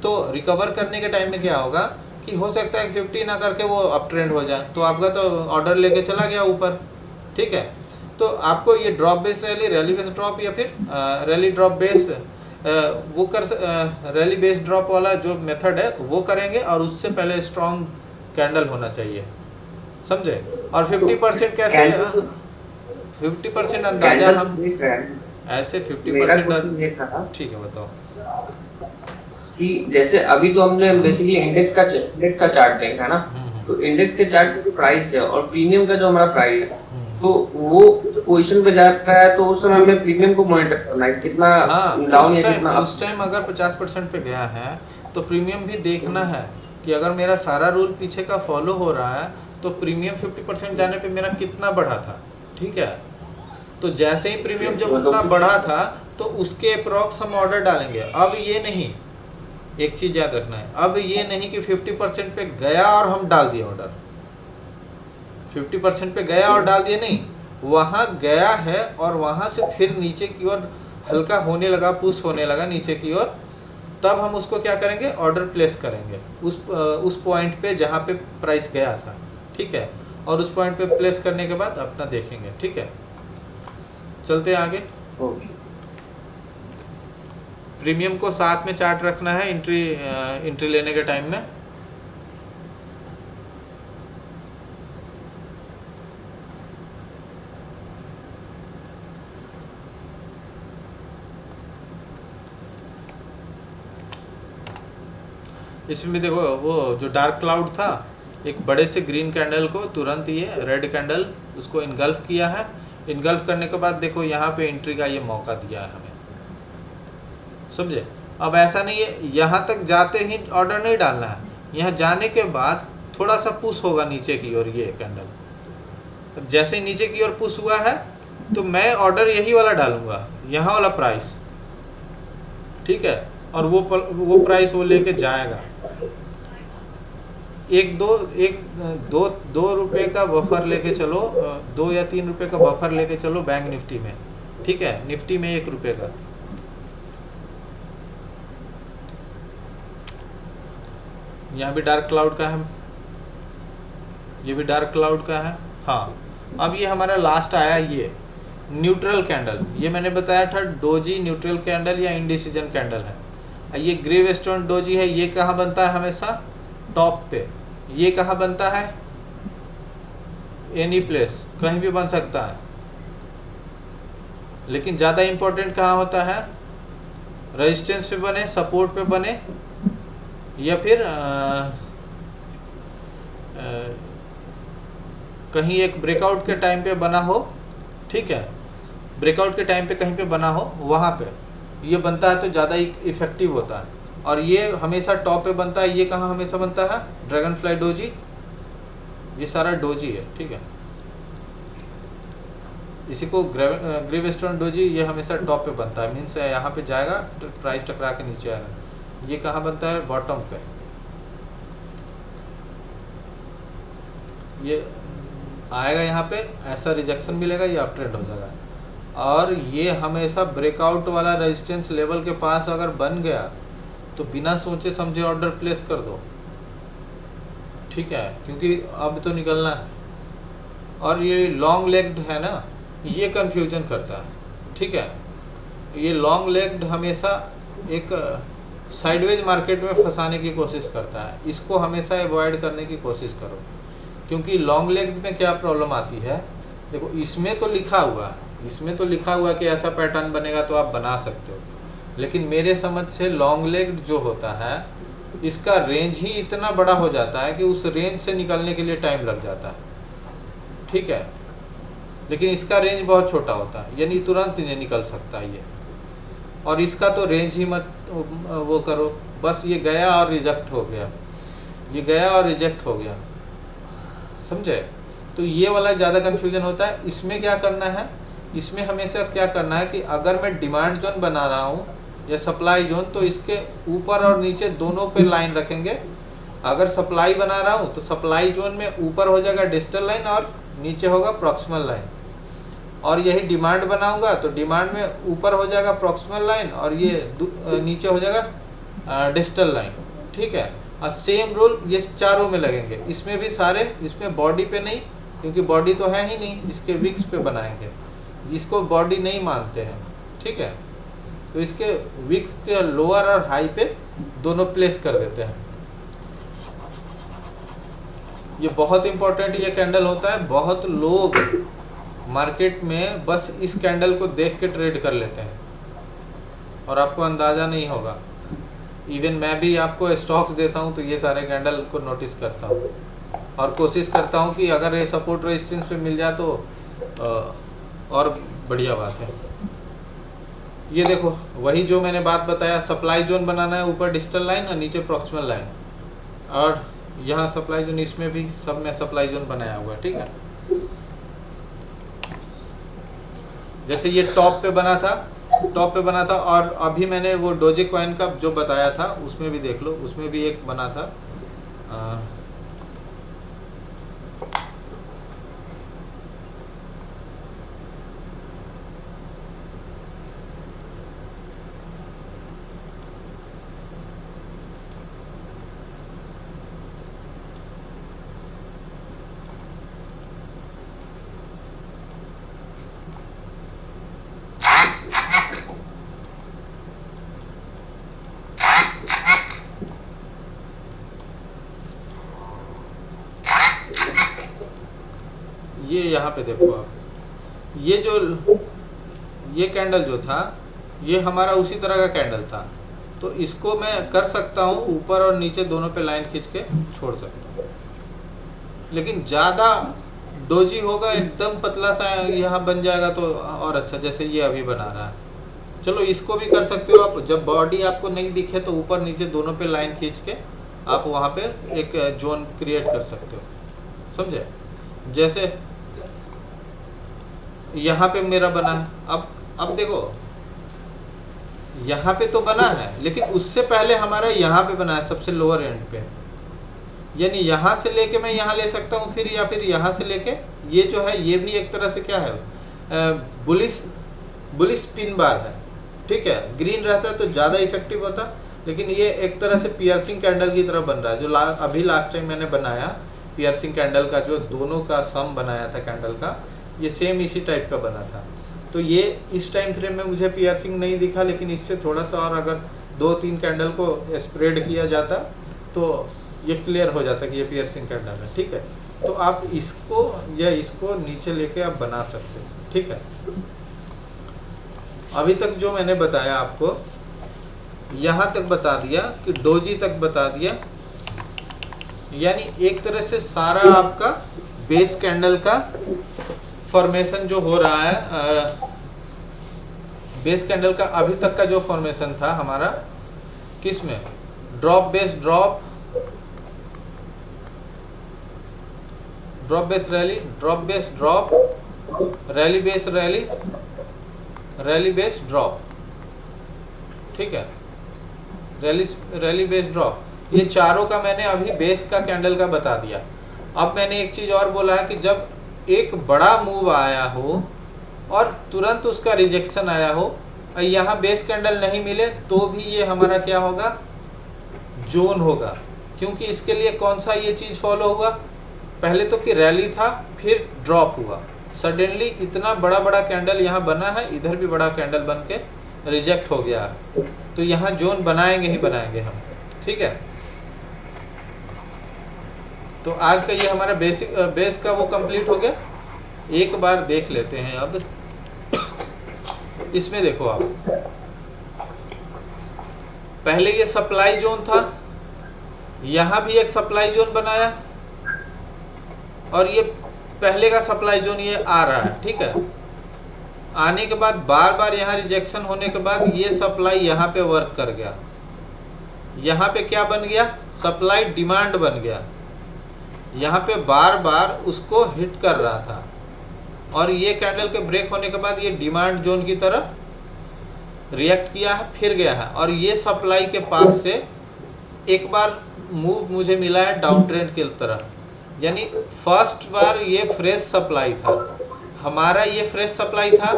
तो रिकवर करने के टाइम में क्या होगा कि हो सकता है 50 ना करके वो अप ट्रेंड हो जाए, तो आपका तो ऑर्डर लेके चला गया ऊपर, ठीक है। तो आपको ये drop base rally, rally base drop या फिर रैली ड्रॉप बेस वो रैली बेस ड्रॉप वाला जो मेथड है वो करेंगे, और उससे पहले स्ट्रॉन्ग कैंडल होना चाहिए, समझे। और 50% कैसे, 50% अंदाजा हम ऐसे 50%, ठीक है बताओ। कि जैसे अभी तो हमने बेसिकली इंडेक्स का चार्ट देखा ना, तो इंडेक्स के चार्ट में जो प्राइस है और प्रीमियम का जो हमारा प्राइस है, तो वो उस पोजीशन पे जाता है, तो उस समय हमें प्रीमियम को मॉनिटर करना है कितना डाउन या कितना अप। उस टाइम अगर 50% पे गया है तो प्रीमियम भी देखना है कि अगर मेरा सारा रूल पीछे का फॉलो हो रहा है तो प्रीमियम 50% जाने पे मेरा कितना बढ़ा था, ठीक है। तो जैसे ही प्रीमियम जब उतना बढ़ा था तो उसके अप्रॉक्स हम ऑर्डर डालेंगे। अब ये नहीं, एक चीज़ याद रखना है, अब ये नहीं कि 50% पे गया और हम डाल दिए ऑर्डर, 50% पे गया और डाल दिए नहीं, वहाँ गया है और वहाँ से फिर नीचे की ओर हल्का होने लगा, पुश होने लगा नीचे की ओर, तब हम उसको क्या करेंगे, ऑर्डर प्लेस करेंगे उस पॉइंट पे जहाँ पे प्राइस गया था, ठीक है। और उस पॉइंट पे प्लेस करने के बाद अपना देखेंगे, ठीक है। चलते आगे। प्रीमियम को साथ में चार्ट रखना है एंट्री लेने के टाइम में। इसमें भी देखो वो जो डार्क क्लाउड था, एक बड़े से ग्रीन कैंडल को तुरंत ये रेड कैंडल उसको इनगल्फ किया है। इनगल्फ करने के बाद देखो यहाँ पे एंट्री का ये मौका दिया है हमें, समझे। अब ऐसा नहीं है यहाँ तक जाते ही ऑर्डर नहीं डालना है, यहाँ जाने के बाद थोड़ा सा पुश होगा नीचे की ओर ये कैंडल। जैसे ही नीचे की ओर पुश हुआ है तो मैं ऑर्डर यही वाला डालूंगा, यहाँ वाला प्राइस, ठीक है। और वो प्राइस वो लेके जाएगा। एक दो रुपये का बफर लेके चलो, 2 या 3 रुपये का बफर लेके चलो बैंक निफ्टी में, ठीक है। निफ्टी में 1 रुपये का। यहाँ भी डार्क क्लाउड का है, ये भी डार्क क्लाउड का है। हाँ, अब ये हमारा लास्ट आया ये न्यूट्रल कैंडल। ये मैंने बताया था डोजी न्यूट्रल कैंडल या इंडिसीजन कैंडल है। ये ग्रेवस्टोन डोजी है, ये कहाँ बनता है हमेशा? टॉप पे। ये कहाँ बनता है? एनी प्लेस, कहीं भी बन सकता है, लेकिन ज़्यादा इम्पोर्टेंट कहाँ होता है? रेजिस्टेंस पे बने, सपोर्ट पे बने, या फिर कहीं एक ब्रेकआउट के टाइम पे बना हो, ठीक है। ब्रेकआउट के टाइम पे कहीं पे बना हो, वहाँ पे ये बनता है तो ज़्यादा इफेक्टिव होता है। और ये हमेशा टॉप पे बनता है। ये कहाँ हमेशा बनता है? ड्रैगन फ्लाई डोजी, ये सारा डोजी है, ठीक है। इसी को ग्रेवस्टोन डोजी, ये हमेशा टॉप पे बनता है, मीन्स यहाँ पे जाएगा तो प्राइस टकरा के नीचे आएगा। ये कहाँ बनता है? बॉटम पे। ये आएगा यहाँ पे, ऐसा रिजेक्शन मिलेगा, ये अप ट्रेंड हो जाएगा। और ये हमेशा ब्रेकआउट वाला रेजिस्टेंस लेवल के पास अगर बन गया तो बिना सोचे समझे ऑर्डर प्लेस कर दो, ठीक है, क्योंकि अब तो निकलना है। और ये लॉन्ग लेग्ड है ना, ये कंफ्यूजन करता है, ठीक है। ये लॉन्ग लेग्ड हमेशा एक साइडवेज मार्केट में फंसाने की कोशिश करता है। इसको हमेशा अवॉइड करने की कोशिश करो, क्योंकि लॉन्ग लेग्ड में क्या प्रॉब्लम आती है? देखो इसमें तो लिखा हुआ है कि ऐसा पैटर्न बनेगा तो आप बना सकते हो, लेकिन मेरे समझ से लॉन्ग लेग्ड जो होता है इसका रेंज ही इतना बड़ा हो जाता है कि उस रेंज से निकलने के लिए टाइम लग जाता है, ठीक है। लेकिन इसका रेंज बहुत छोटा होता है, यानी तुरंत नहीं निकल सकता ये। और इसका तो रेंज ही मत वो करो, बस ये गया और रिजेक्ट हो गया, ये गया और रिजेक्ट हो गया, समझे। तो ये वाला ज़्यादा कन्फ्यूजन होता है। इसमें क्या करना है? इसमें हमेशा क्या करना है कि अगर मैं डिमांड जोन बना रहा हूँ या सप्लाई जोन, तो इसके ऊपर और नीचे दोनों पे लाइन रखेंगे। अगर सप्लाई बना रहा हूँ तो सप्लाई जोन में ऊपर हो जाएगा डिजिटल लाइन और नीचे होगा प्रॉक्सिमल लाइन। और यही डिमांड बनाऊंगा तो डिमांड में ऊपर हो जाएगा प्रॉक्सिमल लाइन और ये नीचे हो जाएगा डिजिटल लाइन, ठीक है। और सेम रूल ये चारों में लगेंगे। इसमें भी सारे, इसमें बॉडी पे नहीं, क्योंकि बॉडी तो है ही नहीं, इसके विक्स पे बनाएंगे। इसको बॉडी नहीं मानते हैं, ठीक है। तो इसके विक्स के लोअर और हाई पे दोनों प्लेस कर देते हैं। ये बहुत इंपॉर्टेंट ये कैंडल होता है। बहुत लोग मार्केट में बस इस कैंडल को देख के ट्रेड कर लेते हैं और आपको अंदाज़ा नहीं होगा। इवन मैं भी आपको स्टॉक्स देता हूँ तो ये सारे कैंडल को नोटिस करता हूँ और कोशिश करता हूँ कि अगर ये सपोर्ट रेजिस्टेंस पे मिल जाए तो और बढ़िया बात है। ये देखो वही जो मैंने बात बताया, सप्लाई जोन बनाना है, ऊपर डिजिटल लाइन और नीचे प्रॉक्सिमल लाइन, और यहाँ सप्लाई जोन, इसमें भी सब में सप्लाई जोन बनाया हुआ है, ठीक है। जैसे ये टॉप पे बना था और अभी मैंने वो डोजे कॉइन का जो बताया था उसमें भी देख लो, उसमें भी एक बना था। ये यहाँ पे देखो आप, ये कैंडल जो था ये हमारा उसी तरह का कैंडल था, तो इसको मैं कर सकता हूँ, ऊपर और नीचे दोनों पे लाइन खींच के छोड़ सकता हूँ। लेकिन ज़्यादा डोजी होगा, एकदम पतला सा यहाँ बन जाएगा तो और अच्छा, जैसे ये अभी बना रहा है। चलो इसको भी कर सकते हो आप। जब बॉडी आपको नहीं दिखे तो ऊपर नीचे दोनों पे लाइन खींच के आप वहाँ पे एक जोन क्रिएट कर सकते हो, समझे? जैसे यहाँ पे मेरा बना है। अब देखो यहाँ पे तो बना है, लेकिन उससे पहले हमारा यहाँ पे बना है सबसे लोअर एंड पे। यानी यहाँ से लेके मैं यहाँ ले सकता हूँ फिर, या फिर यहाँ से लेके ये जो है ये भी एक तरह से क्या है, बुलिश पिन बार है, ठीक है। ग्रीन रहता है तो ज़्यादा इफेक्टिव होता, लेकिन ये एक तरह से पियर्सिंग कैंडल की तरह बन रहा है। जो अभी लास्ट टाइम मैंने बनाया पियर्सिंग कैंडल का, जो दोनों का सम बनाया था कैंडल का, ये सेम इसी टाइप का बना था। तो ये इस टाइम फ्रेम में मुझे पियर्सिंग नहीं दिखा, लेकिन इससे थोड़ा सा और अगर 2-3 कैंडल को स्प्रेड किया जाता तो ये क्लियर हो जाता कि ये पियर्सिंग कैंडल है, ठीक है। तो आप इसको या इसको नीचे लेके आप बना सकते हो, ठीक है। अभी तक जो मैंने बताया आपको, यहाँ तक बता दिया कि डोजी तक बता दिया, यानी एक तरह से सारा आपका बेस कैंडल का फॉर्मेशन जो हो रहा है, बेस कैंडल का अभी तक का जो फॉर्मेशन था हमारा, किस में, drop base drop, drop base rally, drop base drop, rally base rally, rally base drop, ठीक है। रैली बेस ड्रॉप, ये चारों का मैंने अभी बेस का कैंडल का बता दिया। अब मैंने एक चीज़ और बोला है कि जब एक बड़ा मूव आया हो और तुरंत उसका रिजेक्शन आया हो और यहाँ बेस कैंडल नहीं मिले, तो भी ये हमारा क्या होगा, जोन होगा। क्योंकि इसके लिए कौन सा ये चीज़ फॉलो हुआ, पहले तो कि रैली था, फिर ड्रॉप हुआ, सडनली इतना बड़ा बड़ा कैंडल यहाँ बना है, इधर भी बड़ा कैंडल बन के रिजेक्ट हो गया, तो यहाँ जोन बनाएंगे ही बनाएंगे हम, ठीक है। तो आज का ये हमारा बेस का वो कंप्लीट हो गया। एक बार देख लेते हैं अब इसमें, देखो आप, पहले ये सप्लाई जोन था, यहाँ भी एक सप्लाई जोन बनाया और ये पहले का सप्लाई जोन ये आ रहा है, ठीक है। आने के बाद बार बार यहाँ रिजेक्शन होने के बाद ये सप्लाई यहाँ पे वर्क कर गया, यहाँ पे क्या बन गया, सप्लाई डिमांड बन गया, यहाँ पे बार बार उसको हिट कर रहा था और ये कैंडल के ब्रेक होने के बाद ये डिमांड जोन की तरह रिएक्ट किया है, फिर गया है। और ये सप्लाई के पास से एक बार मूव मुझे मिला है डाउन ट्रेंड की तरह, यानी फर्स्ट बार ये फ्रेश सप्लाई था हमारा, ये फ्रेश सप्लाई था।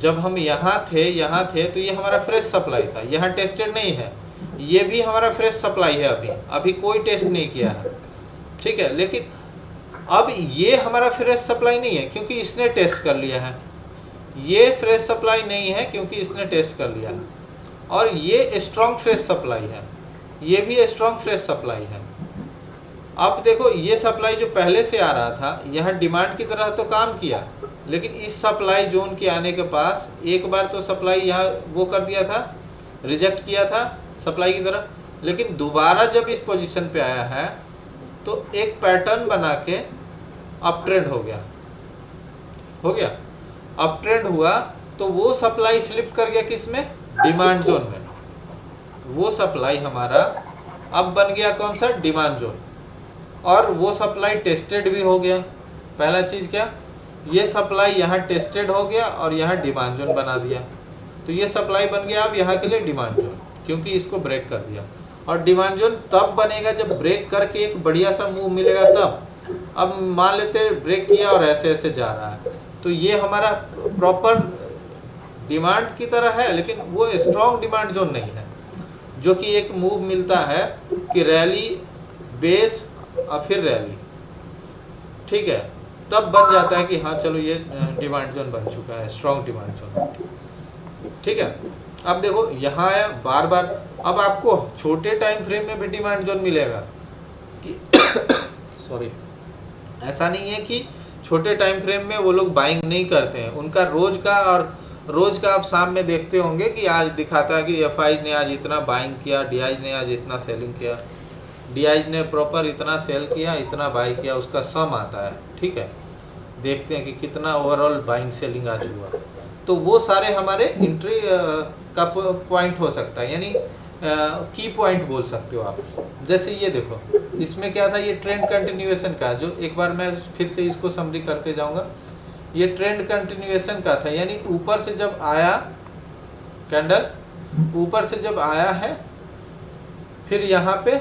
जब हम यहाँ थे तो ये हमारा फ्रेश सप्लाई था, यहाँ टेस्टेड नहीं है, ये भी हमारा फ्रेश सप्लाई है, अभी कोई टेस्ट नहीं किया है, ठीक है। लेकिन अब ये हमारा फ्रेश सप्लाई नहीं है क्योंकि इसने टेस्ट कर लिया है, ये फ्रेश सप्लाई नहीं है क्योंकि इसने टेस्ट कर लिया है, और ये स्ट्रॉन्ग फ्रेश सप्लाई है, ये भी स्ट्रॉन्ग फ्रेश सप्लाई है। अब देखो ये सप्लाई जो पहले से आ रहा था यहाँ डिमांड की तरह तो काम किया, लेकिन इस सप्लाई जोन के आने के पास एक बार तो सप्लाई यहाँ वो कर दिया था, रिजेक्ट किया था सप्लाई की तरह, लेकिन दोबारा जब इस पोजीशन पे आया है तो एक पैटर्न बना के अप ट्रेंड हो गया, अप ट्रेंड हुआ तो वो सप्लाई फ्लिप कर गया किस में, डिमांड जोन में। वो सप्लाई हमारा अब बन गया कौन सा, डिमांड जोन, और वो सप्लाई टेस्टेड भी हो गया। पहला चीज़ क्या, ये सप्लाई यहाँ टेस्टेड हो गया और यहाँ डिमांड जोन बना दिया, तो ये सप्लाई बन गया अब यहाँ के लिए डिमांड जोन, क्योंकि इसको ब्रेक कर दिया। और डिमांड जोन तब बनेगा जब ब्रेक करके एक बढ़िया सा मूव मिलेगा तब। अब मान लेते ब्रेक किया और ऐसे ऐसे जा रहा है, तो ये हमारा प्रॉपर डिमांड की तरह है, लेकिन वो स्ट्रॉन्ग डिमांड जोन नहीं है, जो कि एक मूव मिलता है कि रैली बेस और फिर रैली, ठीक है, तब बन जाता है कि हाँ चलो ये डिमांड जोन बन चुका है, स्ट्रॉन्ग डिमांड जोन, ठीक है। अब देखो यहाँ आया बार बार, अब आपको छोटे टाइम फ्रेम में भी डिमांड जोन मिलेगा कि सॉरी, ऐसा नहीं है कि छोटे टाइम फ्रेम में वो लोग बाइंग नहीं करते हैं, उनका रोज का और रोज का आप शाम में देखते होंगे कि आज दिखाता है कि एफआई ने आज इतना बाइंग किया, डीआई ने आज इतना सेलिंग किया, डीआई ने प्रॉपर इतना सेल किया, इतना बाई किया, उसका सम आता है। ठीक है, देखते हैं कि कितना ओवरऑल बाइंग सेलिंग आज हुआ। तो वो सारे हमारे एंट्री का पॉइंट हो सकता है, यानी की पॉइंट बोल सकते हो आप। जैसे ये देखो, इसमें क्या था, ये ट्रेंड कंटिन्यूएशन का, जो एक बार मैं फिर से इसको समरी करते जाऊंगा। ये ट्रेंड कंटिन्यूएशन का था, यानी ऊपर से जब आया कैंडल, ऊपर से जब आया है, फिर यहाँ पे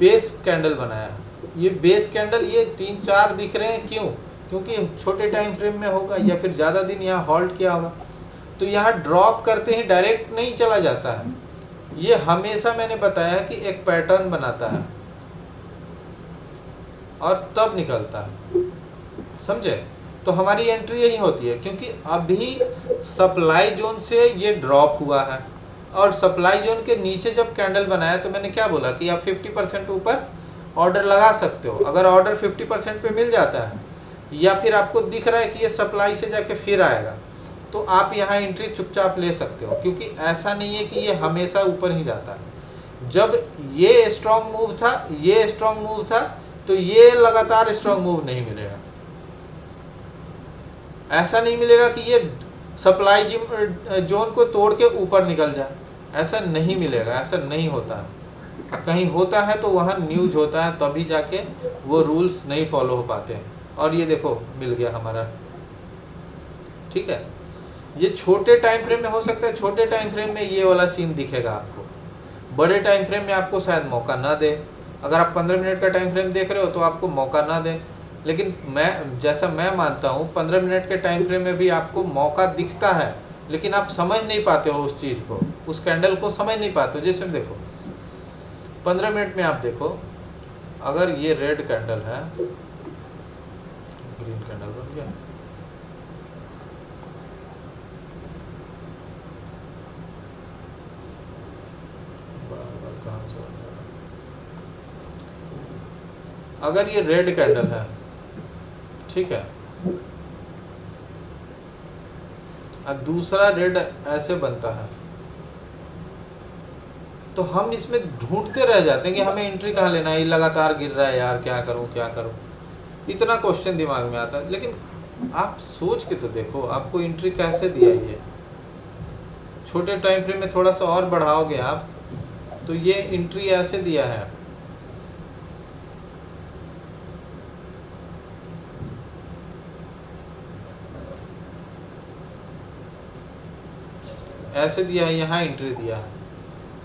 बेस कैंडल बनाया। ये बेस कैंडल ये 3-4 दिख रहे हैं, क्यों? क्योंकि छोटे टाइम फ्रेम में होगा या फिर ज़्यादा दिन यहाँ होल्ड किया होगा। तो यहाँ ड्रॉप करते ही डायरेक्ट नहीं चला जाता है, ये हमेशा मैंने बताया कि एक पैटर्न बनाता है और तब निकलता है, समझे? तो हमारी एंट्री यही होती है, क्योंकि अभी सप्लाई जोन से ये ड्रॉप हुआ है और सप्लाई जोन के नीचे जब कैंडल बनाया तो मैंने क्या बोला कि आप 50% ऊपर ऑर्डर लगा सकते हो। अगर ऑर्डर 50% पे मिल जाता है या फिर आपको दिख रहा है कि ये सप्लाई से जाके फिर आएगा, तो आप यहाँ एंट्री चुपचाप ले सकते हो, क्योंकि ऐसा नहीं है कि ये हमेशा ऊपर ही जाता है। जब ये स्ट्रॉन्ग मूव था, ये स्ट्रॉन्ग मूव था, तो ये लगातार स्ट्रॉन्ग मूव नहीं मिलेगा। ऐसा नहीं मिलेगा कि ये सप्लाई जोन को तोड़ के ऊपर निकल जाए, ऐसा नहीं मिलेगा, ऐसा नहीं होता है। कहीं होता है तो वहाँ न्यूज होता है, तभी जाके वो रूल्स नहीं फॉलो हो पाते हैं। और ये देखो मिल गया हमारा, ठीक है। ये छोटे टाइम फ्रेम में हो सकता है, छोटे टाइम फ्रेम में ये वाला सीन दिखेगा आपको, बड़े टाइम फ्रेम में आपको शायद मौका ना दे। अगर आप 15 मिनट का टाइम फ्रेम देख रहे हो तो आपको मौका ना दे, लेकिन मैं मानता हूँ 15 मिनट के टाइम फ्रेम में भी आपको मौका दिखता है, लेकिन आप समझ नहीं पाते हो उस चीज़ को, उस कैंडल को समझ नहीं पाते हो। जैसे देखो 15 मिनट में आप देखो, अगर ये रेड कैंडल है, ग्रीन कैंडल बन गया, कहाँ से होता है? अगर ये रेड कैंडल है, ठीक है, और दूसरा रेड ऐसे बनता है, तो हम इसमें ढूंढते रह जाते हैं कि हमें एंट्री कहाँ लेना है, ये लगातार गिर रहा है यार, क्या करूं क्या करूं, इतना क्वेश्चन दिमाग में आता है। लेकिन आप सोच के तो देखो, आपको एंट्री कैसे दिया ये। छोटे टाइम फ्रेम में थोड़ा सा और बढ़ाओगे आप, तो ये एंट्री ऐसे दिया है, ऐसे दिया है, यहाँ एंट्री दिया है,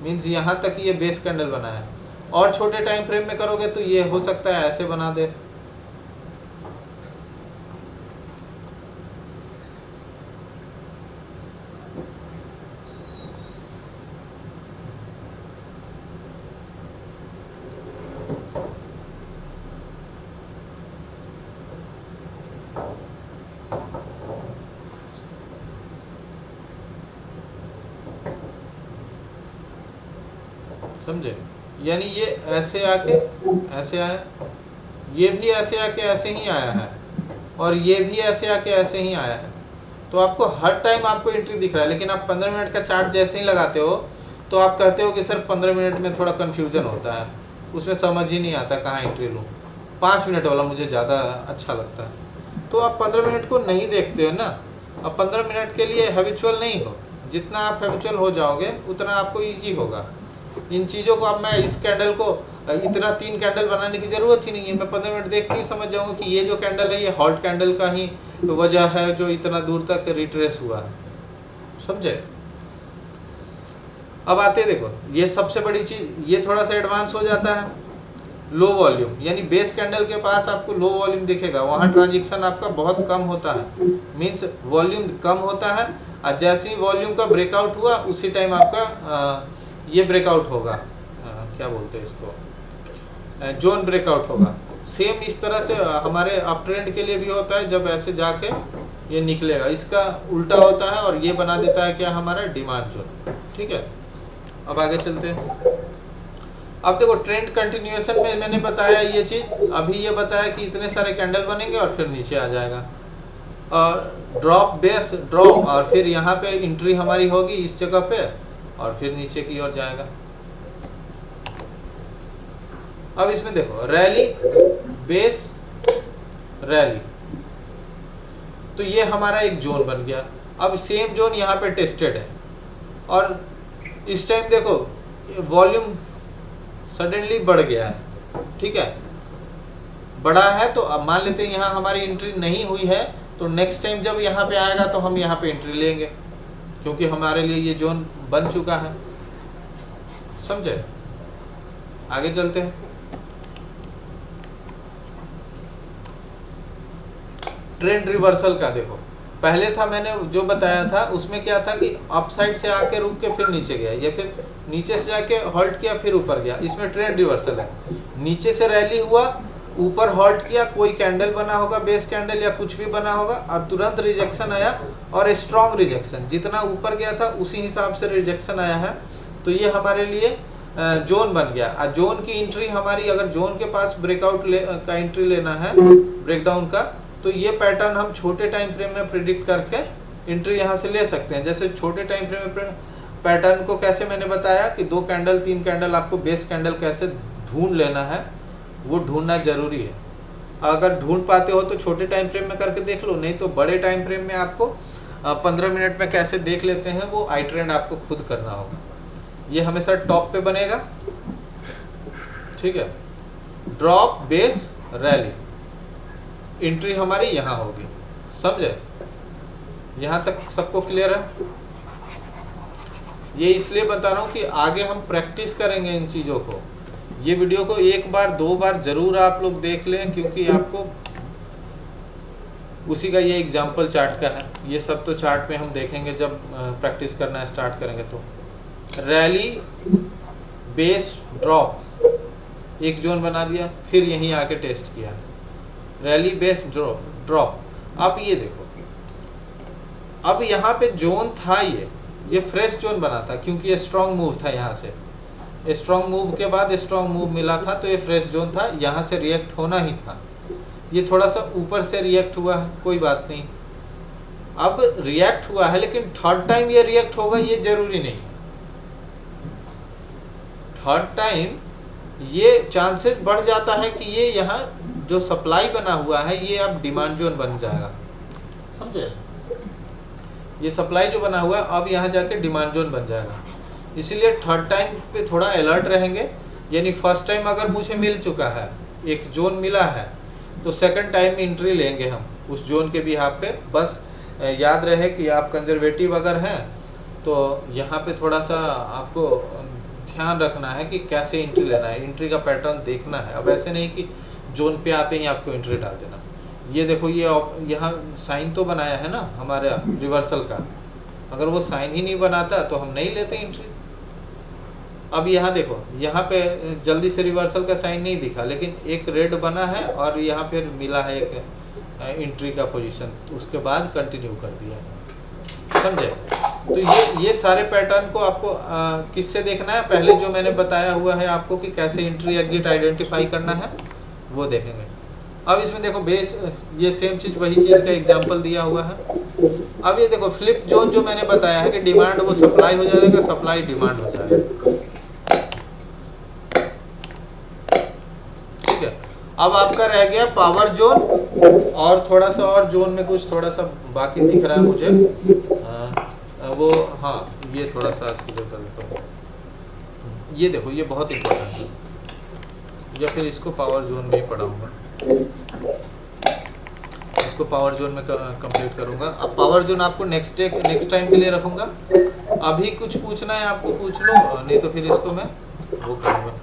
मीन्स यहाँ तक ये बेस कैंडल बना है। और छोटे टाइम फ्रेम में करोगे तो ये हो सकता है ऐसे बना दे, समझे? यानी ये ऐसे आके ऐसे आया, ये भी ऐसे आके ऐसे ही आया है, और ये भी ऐसे आके ऐसे ही आया है। तो आपको हर टाइम आपको एंट्री दिख रहा है, लेकिन आप 15 मिनट का चार्ट जैसे ही लगाते हो तो आप कहते हो कि सर 15 मिनट में थोड़ा कन्फ्यूजन होता है, उसमें समझ ही नहीं आता कहाँ एंट्री लूँ, 5 मिनट वाला मुझे ज़्यादा अच्छा लगता है। तो आप 15 मिनट को नहीं देखते हो ना, अब 15 मिनट के लिए हैबिचुअल नहीं हो। जितना आप हैबिचुअल हो जाओगे उतना आपको ईजी होगा। इन चीज़ों को, अब मैं इस कैंडल को इतना 3 कैंडल बनाने की ज़रूरत ही नहीं है, मैं 15 मिनट देख के ही समझ जाऊंगा कि ये जो कैंडल है ये हॉल्ट कैंडल का ही वजह है जो इतना दूर तक रिट्रेस हुआ है, समझे? अब आते देखो, ये सबसे बड़ी चीज़, ये थोड़ा सा एडवांस हो जाता है, लो वॉल्यूम, यानी बेस कैंडल के पास आपको लो वॉल्यूम दिखेगा, वहाँ ट्रांजिशन आपका बहुत कम होता है, मीन्स वॉल्यूम कम होता है। और जैसे ही वॉल्यूम का ब्रेकआउट हुआ उसी टाइम आपका ये ब्रेकआउट होगा, क्या बोलते हैं इसको, जोन ब्रेकआउट होगा। सेम इस तरह से हमारे अप ट्रेंड के लिए भी होता है, जब ऐसे जाके ये निकलेगा, इसका उल्टा होता है और ये बना देता है क्या, हमारा डिमांड जोन। ठीक है, अब आगे चलते हैं। अब देखो ट्रेंड कंटिन्यूएशन में मैंने बताया ये चीज़, अभी ये बताया कि इतने सारे कैंडल बनेंगे और फिर नीचे आ जाएगा। और ड्रॉप बेस ड्रॉप, और फिर यहाँ पे एंट्री हमारी होगी इस जगह पे, और फिर नीचे की ओर जाएगा। अब इसमें देखो रैली बेस रैली, तो ये हमारा एक जोन बन गया। अब सेम जोन यहाँ पे टेस्टेड है, और इस टाइम देखो वॉल्यूम सडनली बढ़ गया है, ठीक है, बड़ा है। तो अब मान लेते हैं यहाँ हमारी एंट्री नहीं हुई है, तो नेक्स्ट टाइम जब यहाँ पे आएगा तो हम यहाँ पे एंट्री लेंगे, क्योंकि हमारे लिए ये जोन बन चुका है। समझे? आगे चलते हैं। ट्रेंड रिवर्सल का देखो, पहले था मैंने जो बताया था उसमें क्या था कि अप साइड से आके रुक के फिर नीचे गया, या फिर नीचे से जाके हॉल्ट किया फिर ऊपर गया। इसमें ट्रेंड रिवर्सल है, नीचे से रैली हुआ, ऊपर हॉल्ट किया, कोई कैंडल बना होगा, बेस कैंडल या कुछ भी बना होगा, और तुरंत रिजेक्शन आया, और स्ट्रॉन्ग रिजेक्शन, जितना ऊपर गया था उसी हिसाब से रिजेक्शन आया है। तो ये हमारे लिए जोन बन गया। और जोन की एंट्री हमारी, अगर जोन के पास ब्रेकआउट का एंट्री लेना है ब्रेकडाउन का, तो ये पैटर्न हम छोटे टाइम फ्रेम में प्रिडिक्ट करके एंट्री यहाँ से ले सकते हैं। जैसे छोटे टाइम फ्रेम में पैटर्न को कैसे मैंने बताया कि 2 कैंडल 3 कैंडल आपको बेस कैंडल कैसे ढूंढ लेना है, वो ढूंढना जरूरी है। अगर ढूंढ पाते हो तो छोटे टाइम फ्रेम में करके देख लो, नहीं तो बड़े टाइम फ्रेम में आपको 15 मिनट में कैसे देख लेते हैं, वो आई ट्रेंड आपको खुद करना होगा। ये हमेशा टॉप पे बनेगा, ठीक है। ड्रॉप बेस रैली, एंट्री हमारी यहाँ होगी। समझे? यहाँ तक सबको क्लियर है? ये इसलिए बता रहा हूँ कि आगे हम प्रैक्टिस करेंगे इन चीज़ों को। ये वीडियो को 1 बार 2 बार जरूर आप लोग देख लें, क्योंकि आपको उसी का ये एग्जाम्पल चार्ट का है। ये सब तो चार्ट में हम देखेंगे जब प्रैक्टिस करना स्टार्ट करेंगे। तो रैली बेस ड्रॉप, एक जोन बना दिया, फिर यहीं आके टेस्ट किया, रैली बेस ड्रॉप। अब ये देखो, अब यहाँ पे जोन था, ये फ्रेश जोन बना था, क्योंकि ये स्ट्रॉन्ग मूव था। यहाँ से स्ट्रॉन्ग मूव के बाद स्ट्रॉन्ग मूव मिला था, तो ये फ्रेश जोन था, यहाँ से रिएक्ट होना ही था। ये थोड़ा सा ऊपर से रिएक्ट हुआ है, कोई बात नहीं। अब रिएक्ट हुआ है, लेकिन थर्ड टाइम ये रिएक्ट होगा ये जरूरी नहीं है। थर्ड टाइम ये चांसेस बढ़ जाता है कि ये यहाँ जो सप्लाई बना हुआ है ये अब डिमांड जोन बन जाएगा। समझे? ये सप्लाई जो बना हुआ है अब यहाँ जाके डिमांड जोन बन जाएगा। इसीलिए थर्ड टाइम पे थोड़ा अलर्ट रहेंगे। यानी फर्स्ट टाइम अगर मुझे मिल चुका है, एक जोन मिला है, तो सेकंड टाइम एंट्री लेंगे हम उस जोन के भी यहाँ पे। बस याद रहे कि आप कंजर्वेटिव अगर हैं तो यहाँ पे थोड़ा सा आपको ध्यान रखना है कि कैसे एंट्री लेना है, एंट्री का पैटर्न देखना है। अब ऐसे नहीं कि जोन पे आते ही आपको एंट्री डाल देना। ये देखो, ये यहाँ साइन तो बनाया है ना हमारे रिवर्सल का, अगर वो साइन ही नहीं बनाता तो हम नहीं लेते एंट्री। अब यहाँ देखो, यहाँ पे जल्दी से रिवर्सल का साइन नहीं दिखा, लेकिन एक रेड बना है और यहाँ फिर मिला है एक एंट्री का पोजीशन, तो उसके बाद कंटिन्यू कर दिया। समझे? तो ये सारे पैटर्न को आपको किससे देखना है? पहले जो मैंने बताया हुआ है आपको कि कैसे एंट्री एग्जिट आइडेंटिफाई करना है, वो देखेंगे। अब इसमें देखो बेस, ये सेम चीज़ वही चीज़ का एग्जांपल दिया हुआ है। अब ये देखो फ्लिप जोन जो मैंने बताया है कि डिमांड वो सप्लाई हो जाएगा, सप्लाई डिमांड हो जाएगा। ठीक है, अब आपका रह गया पावर जोन, और थोड़ा सा और जोन में कुछ थोड़ा सा बाकी दिख रहा है मुझे, वो हाँ ये थोड़ा सा आज क्लियर कर लेता हूँ। ये देखो, ये बहुत इम्पोर्टेंट है, या फिर इसको पावर जोन में ही पढ़ाऊँगा, इसको पावर जोन में कंप्लीट करूँगा। अब पावर जोन आपको नेक्स्ट टाइम के लिए रखूँगा। अभी कुछ पूछना है आपको पूछ लो, नहीं तो फिर इसको मैं वो करूँगा।